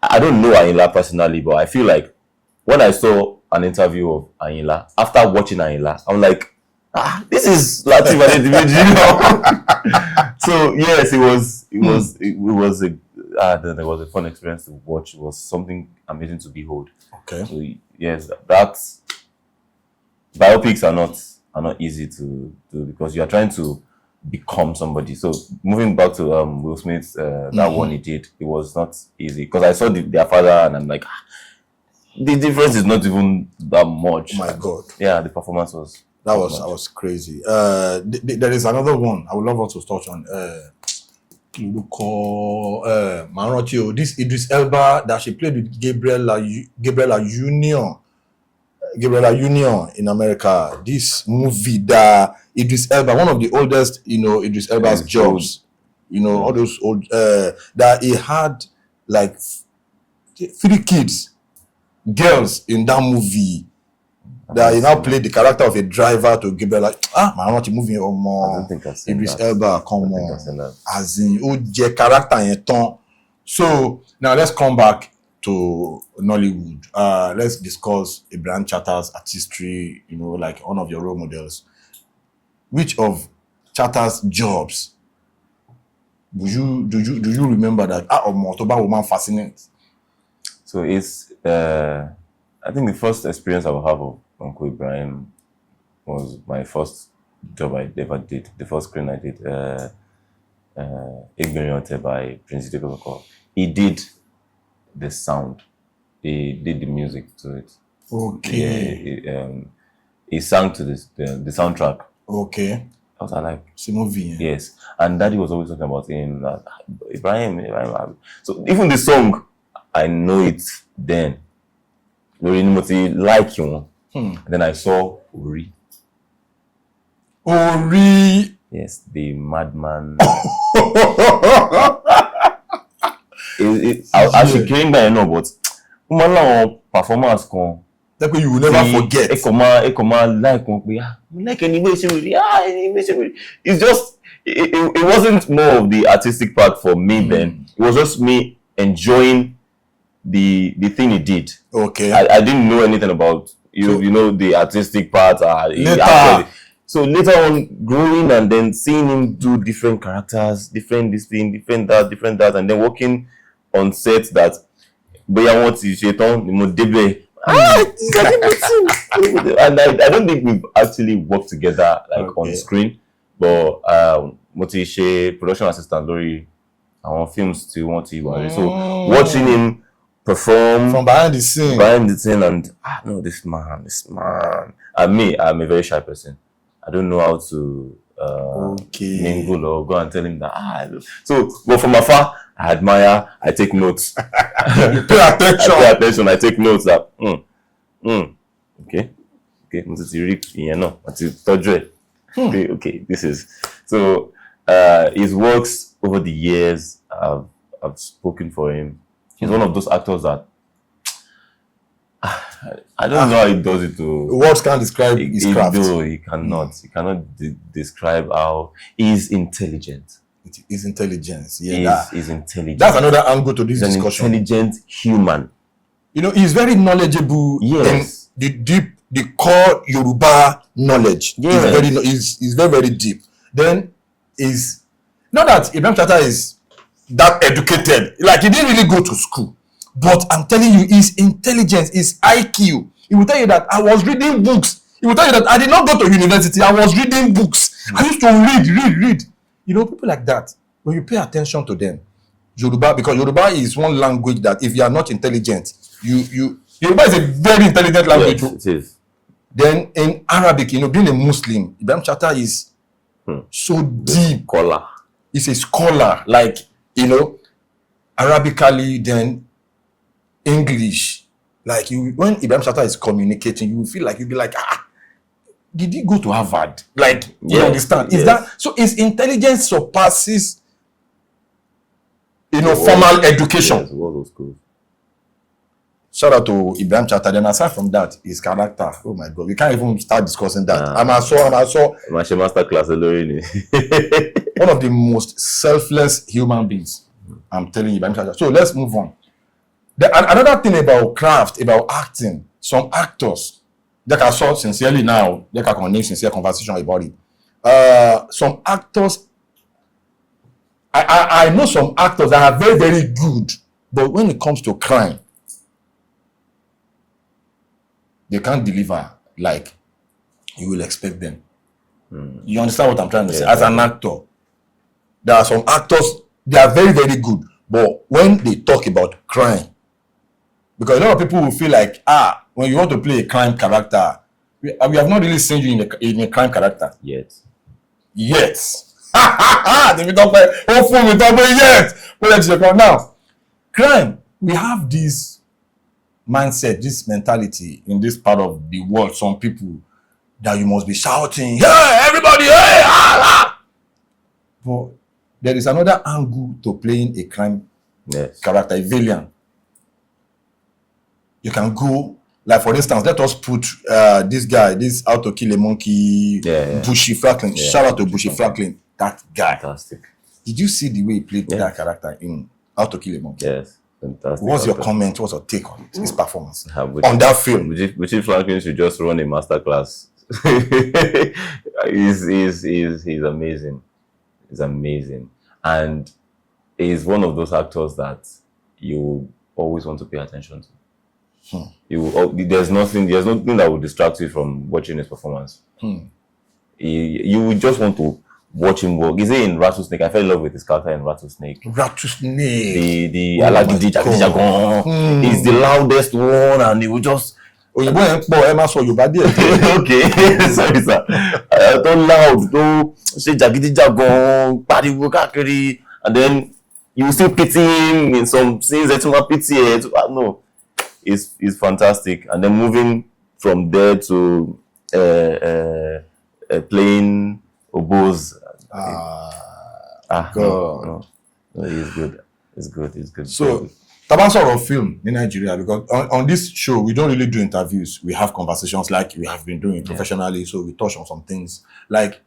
I don't know Ayinla personally, but I feel like when I saw an interview of Ayinla, after watching Ayinla, I'm like, this is Lateef Adedimeji. So yes, it was a fun experience to watch. It was something amazing to behold. Okay. So yes, that's biopics are not easy to do because you are trying to become somebody. So moving back to Will Smith's that one he did, it was not easy because I saw their father and I'm like, the difference is not even that much. Oh my God. Yeah, the performance was. That was crazy. There is another one I would love us to touch on. This Idris Elba that she played with Gabriela Union in America. This movie that Idris Elba, one of the oldest, Idris Elba's jobs, all those old that he had like 3 kids, girls in that movie. That he now played the character of a driver to Gabriel movie or more. I don't think I've seen Idris that. Elba, come on. As in, character in ton. So now let's come back to Nollywood. Let's discuss Ibrahim Chatter's artistry. Like one of your role models. Which of Chatter's jobs do you remember that Motoba woman fascinates? So it's I think the first experience I will have of Uncle Ibrahim was my first job I ever did. The first screen I did, Ignorante by Prince Ideko. He did the sound. He did the music to it. Okay. Yeah, he sang to the soundtrack. Okay. I was like, it's a movie. Yeah. Yes. And Daddy was always talking about him. Ibrahim. So even the song, I know it then. Like you. And then I saw Ori. Yes, the madman. I should claim that but performance That way you will never forget. It's just it wasn't more of the artistic part for me then. It was just me enjoying the thing he did. Okay. I didn't know anything about the artistic part. Later. So later on, growing and then seeing him do different characters, different this thing, different that, and then working on sets that and I don't think we've actually worked together on screen, but production assistant Lori, our films to want to so watching him perform from behind the scene and no, this man, and me, I'm a very shy person. I don't know how to mingle or go and tell him that so, but from afar I admire, I take notes. You pay attention. I take notes that okay, this is so his works over the years, I've spoken for him. He's one of those actors that I don't know how he does it. Words can't describe his craft. He cannot. He cannot describe how he's intelligent. His intelligence. He's intelligent. That's another angle to this discussion. An intelligent human. He's very knowledgeable in the core Yoruba knowledge. Yes. He's very, very deep. Then is not that Ibrahim Chata is that educated. Like, he didn't really go to school. But I'm telling you, his intelligence, his IQ. He will tell you that I was reading books. He will tell you that I did not go to university. I was reading books. I used to read. People like that, when you pay attention to them, Yoruba, because Yoruba is one language that if you are not intelligent, Yoruba is a very intelligent language. Yes, it is. Then in Arabic, being a Muslim, Ibrahim Chata is so deep. Scholar. He's a scholar, like, Arabically, then English. Like, when Ibrahim Chata is communicating, you will feel like, you'll be like, did he go to Harvard? Like, you understand? Is that so? His intelligence surpasses, formal education. Yes, all those schools. Shout out to Ibrahim Chata. Then aside from that, his character. Oh my God, we can't even start discussing that. I'm also master class alone. One of the most selfless human beings. I'm telling you, Ibrahim Chata. So let's move on. Another thing about craft, about acting, some actors. Like I saw sincerely now, like I can name sincere conversation about it. Some actors, I know some actors that are very, very good, but when it comes to crime, they can't deliver like you will expect them. You understand what I'm trying to say? As an actor, there are some actors, they are very, very good, but when they talk about crime, because a lot of people will feel like, when you want to play a crime character, we have not really seen you in a crime character. Yet. Now, crime, we have this mindset, this mentality in this part of the world, some people, that you must be shouting, hey, everybody, hey, But there is another angle to playing a crime character, a villain. You can go, like, for instance, let us put this guy, this How to Kill a Monkey, Bushy Franklin. Shout out to Bushy Franklin, that guy. Fantastic. Did you see the way he played that character in How to Kill a Monkey? Yes, fantastic. What's your comment? What's your take on his performance on that film? Bushy Franklin should just run a masterclass. He's amazing. He's amazing, and he's one of those actors that you always want to pay attention to. There's nothing that will distract you from watching his performance. You would just want to watch him work. Is he in Rattlesnake? I fell in love with his character in Rattlesnake. The Alagidi Jagon. He's the loudest one, and he will just. Okay, sorry, sir. Don't loud, don't say Jagidi Jagon, pariwo kakiri, and then you still pity him in some scenes that you pity. No. Is fantastic, and then moving from there to playing oboes. God. No, he's good. It's good. It's good. So, Taban of film in Nigeria, because on this show, we don't really do interviews. We have conversations like we have been doing professionally. So we touch on some things. Like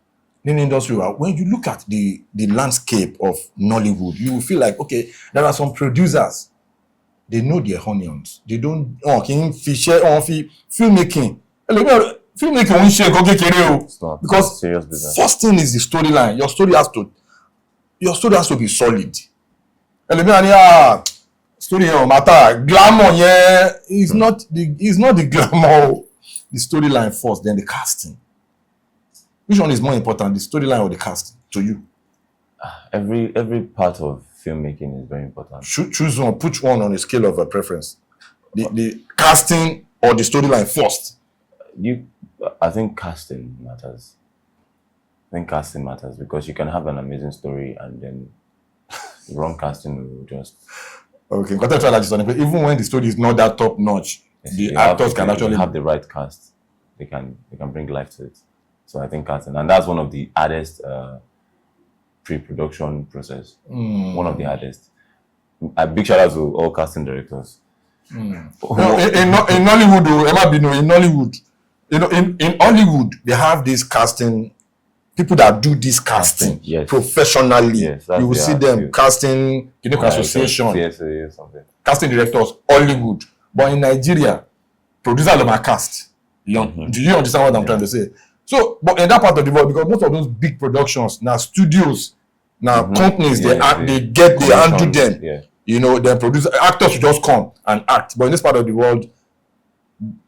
in the industry, when you look at the landscape of Nollywood, you will feel like, okay, there are some producers. They know their onions. They don't, filmmaking. Because serious business. first thing is the storyline. Your story has to be solid. Story matter. Glamour, is not the glamour. The storyline first, then the casting. Which one is more important, the storyline or the casting to you? Every part of filmmaking is very important. Choose one, put one on a scale of a preference. The casting or the storyline first. I think casting matters. Because you can have an amazing story and then the wrong casting will just. Okay, even when the story is not that top notch, the actors can actually have the right cast. They can bring life to it. So I think casting, and that's one of the hardest pre-production process. One of the hardest. A big shout out to all casting directors. No, in Nollywood, in Nollywood, in Hollywood, they have this casting. People that do this casting professionally, you will see them casting, association, something. Casting directors, Hollywood. But in Nigeria, producers of my cast. Do you understand what I'm trying to say? So, but in that part of the world, because most of those big productions, now studios, now companies, they handle them. Then producer actors will just come and act. But in this part of the world,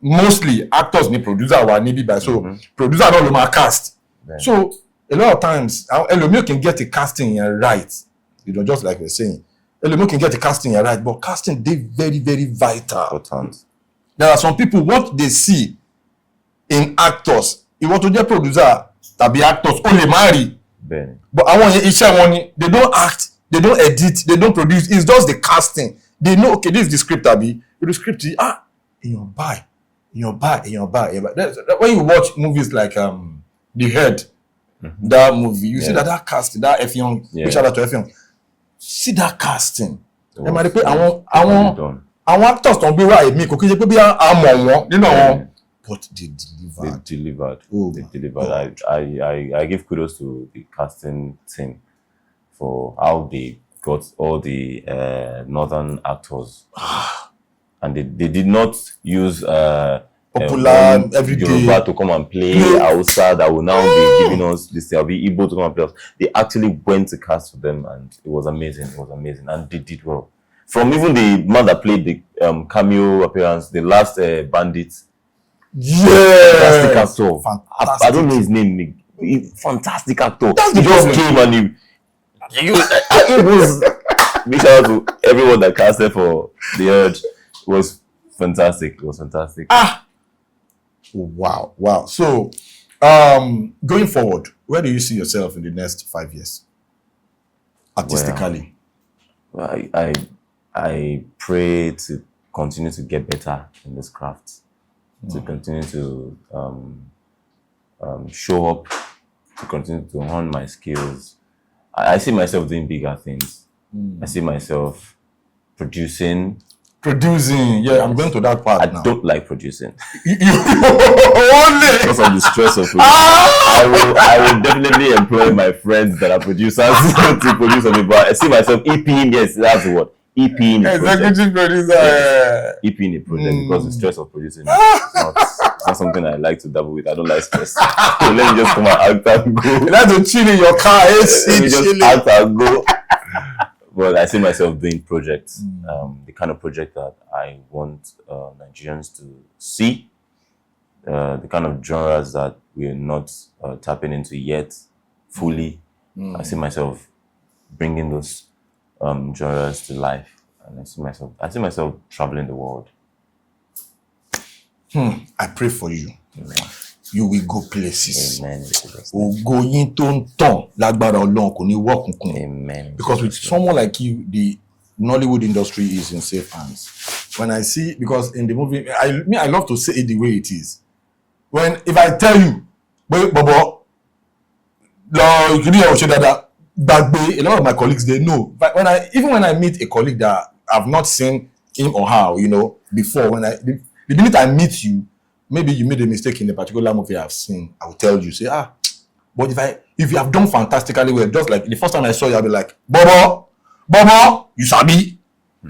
mostly actors need producer or need by producer don't know cast. So a lot of times, Elomi can get the casting right. Just like we're saying, Elomi can get the casting right, but casting they very, very vital. Important. There are some people what they see in actors. You want to get producer that be actors only marry. But I want you they don't act, they don't edit, they don't produce. It's just the casting. They know okay, this is the script Abi. The script is in your buy. When you watch movies like The Head, that movie, you see that casting, that F Young, shout out to F Young. See that casting. I want actors don't be right me, but they delivered. They delivered. I give kudos to the casting team for how they got all the northern actors, and they did not use popular everyday Yoruba to come and play Hausa that will now be giving us this. They'll be Igbo to come and play us. They actually went to cast for them, and it was amazing. And they did well. From even the man that played the cameo appearance, the last bandit. Fantastic actor. I don't know his name. Fantastic actor. He just came and it was. Big shout out to everyone that casted for The Urge. It was fantastic. Wow. So, going forward, where do you see yourself in the next 5 years? Artistically. Well, I pray to continue to get better in this craft. To continue to show up, to continue to hone my skills. I see myself doing bigger things. I see myself producing. I'm going to that part now. I don't like producing. Only because of the stress of producing. I will definitely employ my friends that are producers to produce on me, but I see myself EPing. Yes, that's the word. EPing a project. Executive producer. EPing a project because the stress of producing is not something I like to dabble with. I don't like stress. So let me just come and act and go. You like to chill in your car, let me just act and go. But I see myself doing projects, the kind of project that I want Nigerians to see, the kind of genres that we are not tapping into yet fully. I see myself bringing those genres to life, and I see myself traveling the world. I pray for you. Amen. You will go places. Amen. Amen. Because with someone like you, the Nollywood industry is in safe hands. When I see, because in the movie, I love to say it the way it is. If I tell you, Bobo, a lot of my colleagues, they know. But when I meet a colleague that I've not seen him or her, before, the minute I meet you, maybe you made a mistake in a particular movie I've seen, I will tell you, say, but if you have done fantastically well, just like the first time I saw you, I'll be like, Bobo, you sabi.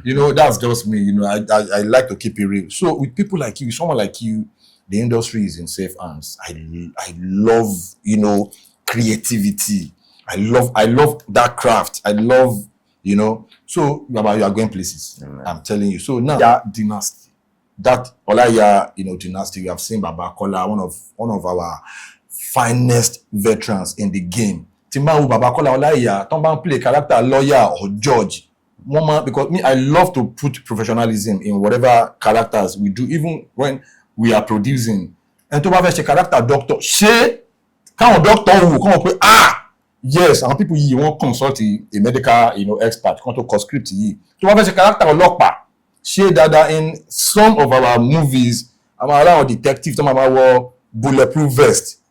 That's just me. I like to keep it real. So with people like you, someone like you, the industry is in safe hands. I love, creativity. I love that craft. I love, so Baba, you are going places. Amen. I'm telling you. So now that dynasty, that Olaiya, dynasty, you have seen Baba Kola, one of our finest veterans in the game. Timbawu Baba Kola Olaiya, don't play character lawyer or judge. Because me, I love to put professionalism in whatever characters we do, even when we are producing. And to have a character doctor, quand doctor who come yes, and people you want consult a medical expert, come to script to have a character lockpa. That in some of our movies, I'm around detective, some of our bulletproof vest.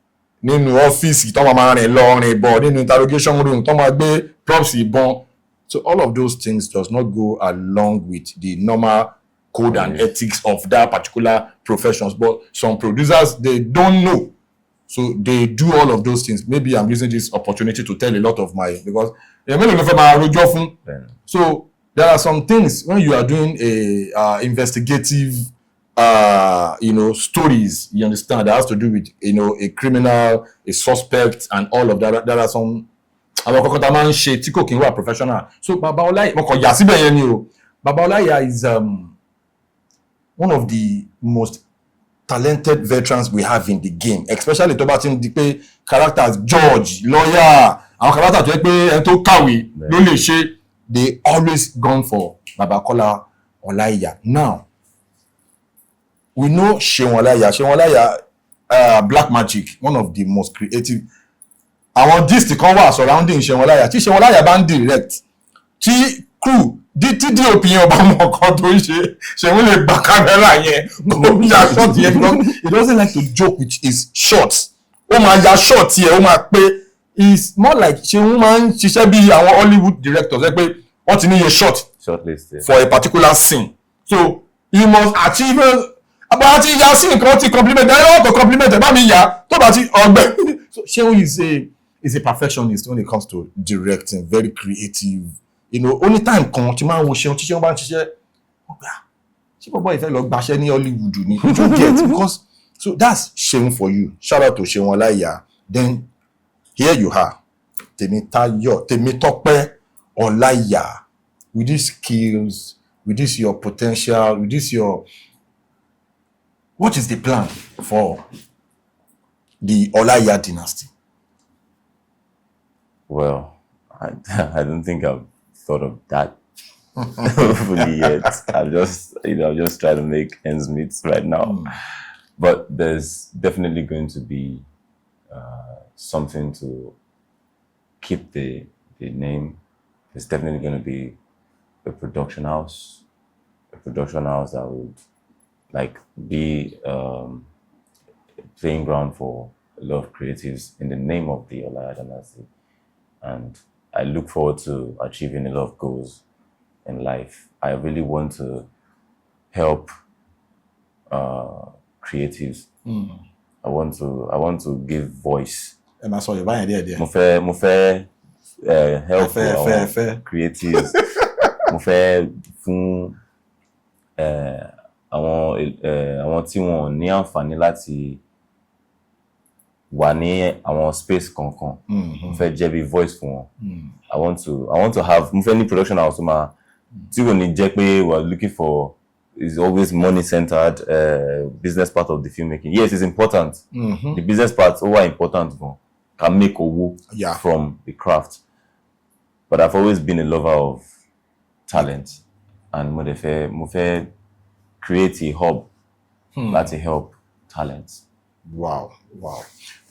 Nínú office, tó máa rìn lọ rìn bọ̀, nínú interrogation room, tó máa gbé props ìbọn. So all of those things does not go along with the normal code and ethics of that particular professions. But some producers, they don't know. So they do all of those things. Maybe I'm using this opportunity to tell a lot of because so there are some things when you are doing a investigative stories, you understand, that has to do with a criminal, a suspect, and all of that. There are some professional. So Baba Olaiya is one of the most talented veterans we have in the game, especially to batting the characters judge, lawyer, and characters they always gone for Baba Olaiya. Now we know Shehu Olaiya, Black Magic, one of the most creative. Àwọn gist kan wà surrounding Shehu Olaiya. Tí Shehu Olaiya bá ń direct, tí crew, tí DOP yẹn ọba mọ̀ kan tó ń ṣe, Shehu lè gba camera yẹn, kò ya shot yẹn because he doesn't like to joke with his shots. Ó máa ya shot yẹn, ó máa pé. It's more like Shehu máa ń ṣiṣẹ́ bí àwọn Hollywood directors ẹ pé wọ́n ti ní iye shot for a particular scene. So he must achieve. But àti ya sí nǹkan ti compliment, I want to compliment ẹ bá mi yá tó bá ti ọgbẹ́. So Shehu is a perfectionist when it comes to directing, very creative. Only time kan tí máa ń wo Shehu tí Shehu bá ń ṣiṣẹ́, ṣé bọ́bọ́ ìfẹ́ lọ gbaṣẹ́ ní Hollywood ni? You don't get, because so that's Shehu for you. Shout out to Shehu Olaiya. Then here you are, Temitope Olaiya, with these skills, with this your potential, with this your. What is the plan for the Olaiya dynasty? Well, I don't think I've thought of that fully yet. I'm just trying to make ends meet right now. But there's definitely going to be something to keep the name. There's definitely going to be a production house that would be playing ground for a lot of creatives in the name of the Olaiya dynasty. And I look forward to achieving a lot of goals in life. I really want to help creatives. I want to give voice. Mo fẹ́ help our creatives. Mo fẹ́ fún àwọn tí wọ́n ní àǹfààní láti wà ní àwọn space kankan. Mo fẹ́ jẹ́ bí voice fún wọn. I want to have mo fẹ́ ní production house tí kò ní jẹ́ pé we're looking for is always money centered business part of the filmmaking. Yes, it's important. The business part over important can make owó from the craft. But I've always been a lover of talent, and mo fẹ́ create a hub that will help talent. Wow.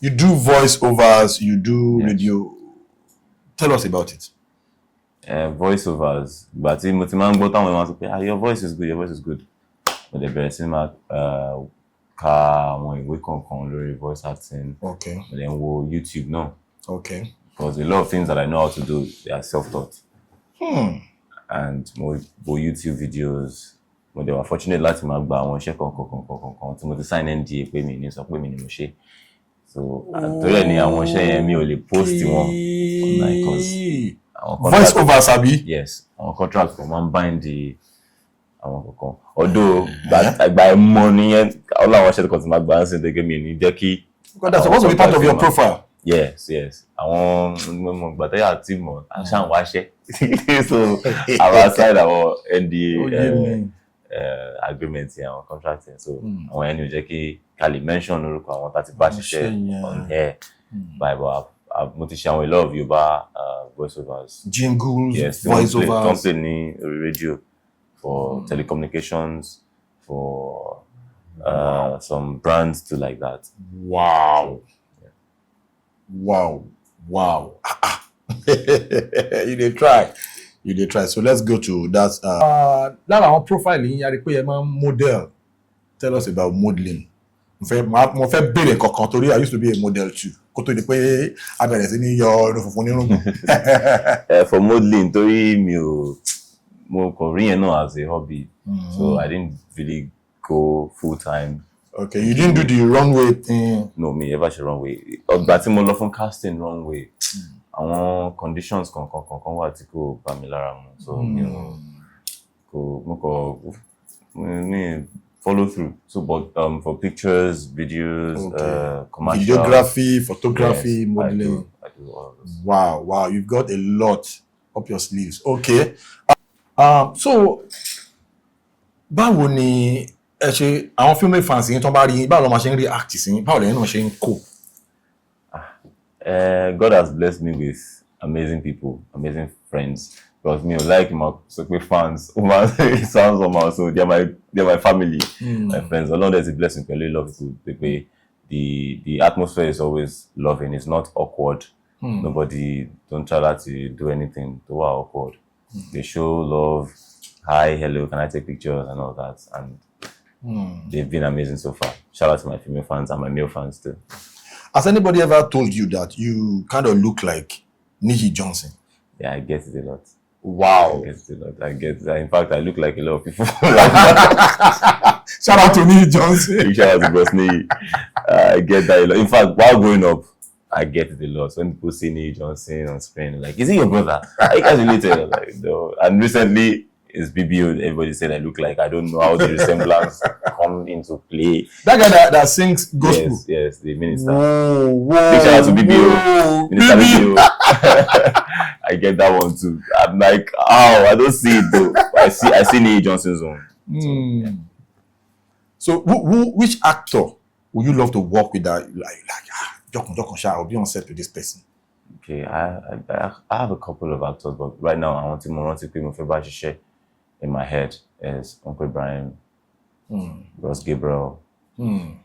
You do voiceovers, you do radio. Tell us about it. Voiceovers, but your voice is good. But the best cinema ka àwọn ìwé kankan lórí voice acting. Okay. But then YouTube now. Okay. Because a lot of things that I know how to do, they are self-taught. And more YouTube videos, when they were fortunate láti máa gba àwọn iṣẹ́ kan tí mo ti sign NDA pé mi ní sọ pé mi ni mo ṣe. So torí ẹ̀ ni àwọn iṣẹ́ yẹn mi ò lè post wọn online because voice over sabi. Yes, àwọn contract kan máa ń bind the àwọn kankan. Although by money yẹn all àwọn iṣẹ́ kan tí máa gba ń sìn dégé mi ní jẹ́ kí. Because that's supposed to be part of your profile. Yes. Àwọn gbàtẹ́yà tí mo àṣà ń wáṣẹ́. So our side our NDA agreement yẹn àwọn contract yẹn. So àwọn ẹni ò jẹ́ kí kali mention orúkọ àwọn tá ti bá ṣiṣẹ́ on air. Bible mo ti ṣe àwọn a lot of Yorùbá voiceovers. Jingles, yes, voiceovers. Don't play ní radio for telecommunications, for some brands too like that. Wow. Wow. You dey try. So let's go to that. Lára àwọn profile yín yàrá pé ẹ máa ń model. Tell us about modeling. Mo fẹ́ béèrè kankan torí I used to be a model too. Kó tó di pé a bẹ̀rẹ̀ sí ní yọ irun funfun nírùngbọ̀n. For modeling torí mo kàn rí yẹn náà as a hobby. So I didn't really go full time. Okay, you didn't do the runway thing. No, me ever ṣe runway. Ọgbà tí mo lọ fún casting runway. Àwọn conditions kan wà tí kò bá mi lára mu. So mo follow through. So but for pictures, videos, commercial, videography, photography, yes, modeling. I do all of this. Wow, you've got a lot up your sleeves. Okay. So báwo ni ẹ ṣe àwọn filming fans yín tó bá rí yín báwo ló máa ṣe ń react sí yín báwo lẹ́yìn náà ṣe ń kó. God has blessed me with amazing people, amazing friends. Because me, like my fans, it sounds somehow. So they're my family, my friends. Along there's a blessing. I really love people. The atmosphere is always loving. It's not awkward. Nobody don't try to do anything to are awkward. They show love. Hi, hello, can I take pictures and all that? And they've been amazing so far. Shout out to my female fans and my male fans too. Has anybody ever told you that you kind of look like Nihi Johnson? Yeah, I get it a lot. Wow. I get it. In fact, I look like a lot of people. Shout out to Nihi Johnson. Shout out to Boss Nihi. I get that a lot. In fact, while growing up, I get it a lot. So when people see Nihi Johnson on screen, like, is he your brother? Are you guys related? Like, no. And recently, it's BBO. Everybody said I look like. I don't know how the resemblance come into play. That guy that sings gospel. Yes, the minister. Whoa. Big shout out to BBO. Minister BBO. I get that one too. I'm like, oh, I don't see it though. I see Nihi Johnson's own. So which actor would you love to work with that I'll be on set with this person? Okay, I have a couple of actors, but right now I want to put my favorite share in my head is Uncle Brian, Ross Gabriel, in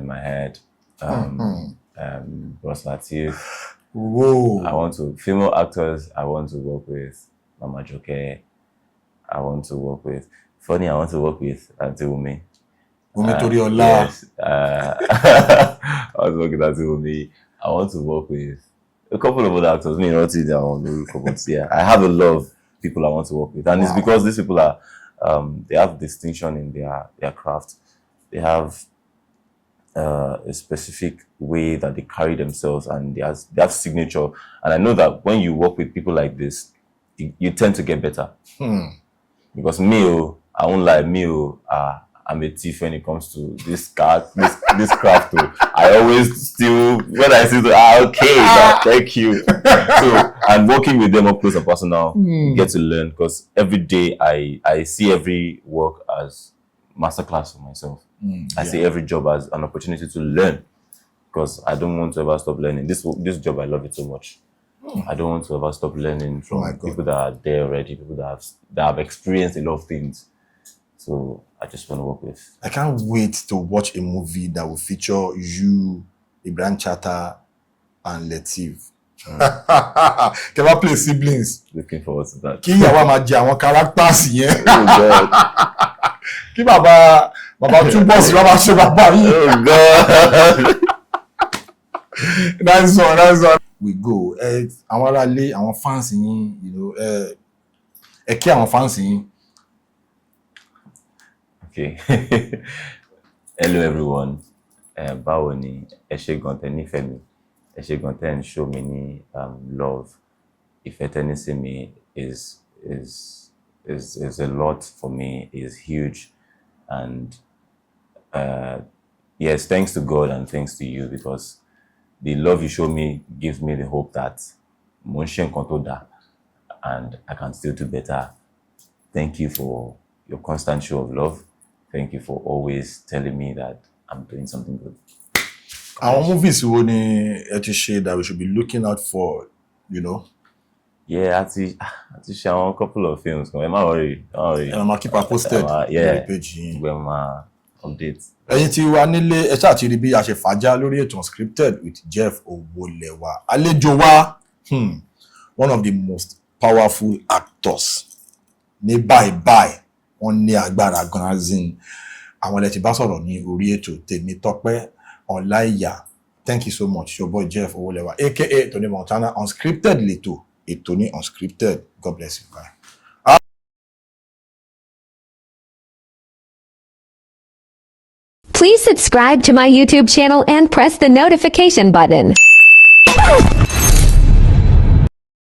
my head, Ross Latif. Whoa. I want to female actors. I want to work with Mama Joke. I want to work with I want to work with Auntie Umi. Yes. I want to work with Auntie Umi. I want to work with a couple of other actors. I have a lot of people I want to work with, and it's because these people are they have distinction in their craft. They have a specific way that they carry themselves, and they have signature. And I know that when you work with people like this, you tend to get better. Because I won't lie, I'm a thief when it comes to this craft. I always still, when I see thank you. So, and working with them up close and personal, you get to learn, because every day I see every work as masterclass for myself. I see every job as an opportunity to learn, because I don't want to ever stop learning. This job, I love it so much. I don't want to ever stop learning from people that are there already, people that have experienced a lot of things. So I just want to work with. I can't wait to watch a movie that will feature you, Ibrahim Chatta, and Lateef. Can I play siblings? Looking forward to that. Kí ìyàwó máa jẹ àwọn characters yẹn. Oh God. Kí bàbá túbọ̀ sí bàbá ṣe bàbá yìí. Oh God. That's one. We go. Àwọn aráalé, àwọn fans yín, you know, ẹ kí àwọn fans yín. Okay. Hello everyone. Báwo ni ẹ ṣé gan tẹ́ nífẹ̀ẹ́ mi. Ẹ ṣé gan tẹ́ ń show me ní love. Ìfẹ́ tẹ́ ní sí mi is a lot for me, is huge. And yes, thanks to God and thanks to you, because the love you show me gives me the hope that mo ń ṣe nǹkan tó dáa and I can still do better. Thank you for your constant show of love. Thank you for always telling me that I'm doing something good. Our movies wo ni ẹ ti ṣe that we should be looking out for, you know? Yeah, I ti ṣe àwọn couple of films. Ẹ má worry. And I'm keep her posted. Yeah. Page. When my update. Ẹ̀yin tí wà nílé ẹ ṣáà ti rí bí a ṣe fàájà lórí ètò Unscripted with Jeff Owolewa. Àlejò wa, one of the most powerful actors. Ní bye. Wọ́n ní agbára gan as in àwọn ilẹ̀ tí bá sọ̀rọ̀ ní orí ètò Temitope Olaiya. Thank you so much, your boy Jeff Owolewa, aka Tony Montana. Unscripted lẹ́tọ̀, ètò ní Unscripted. God bless you. Bye. Please subscribe to my YouTube channel and press the notification button.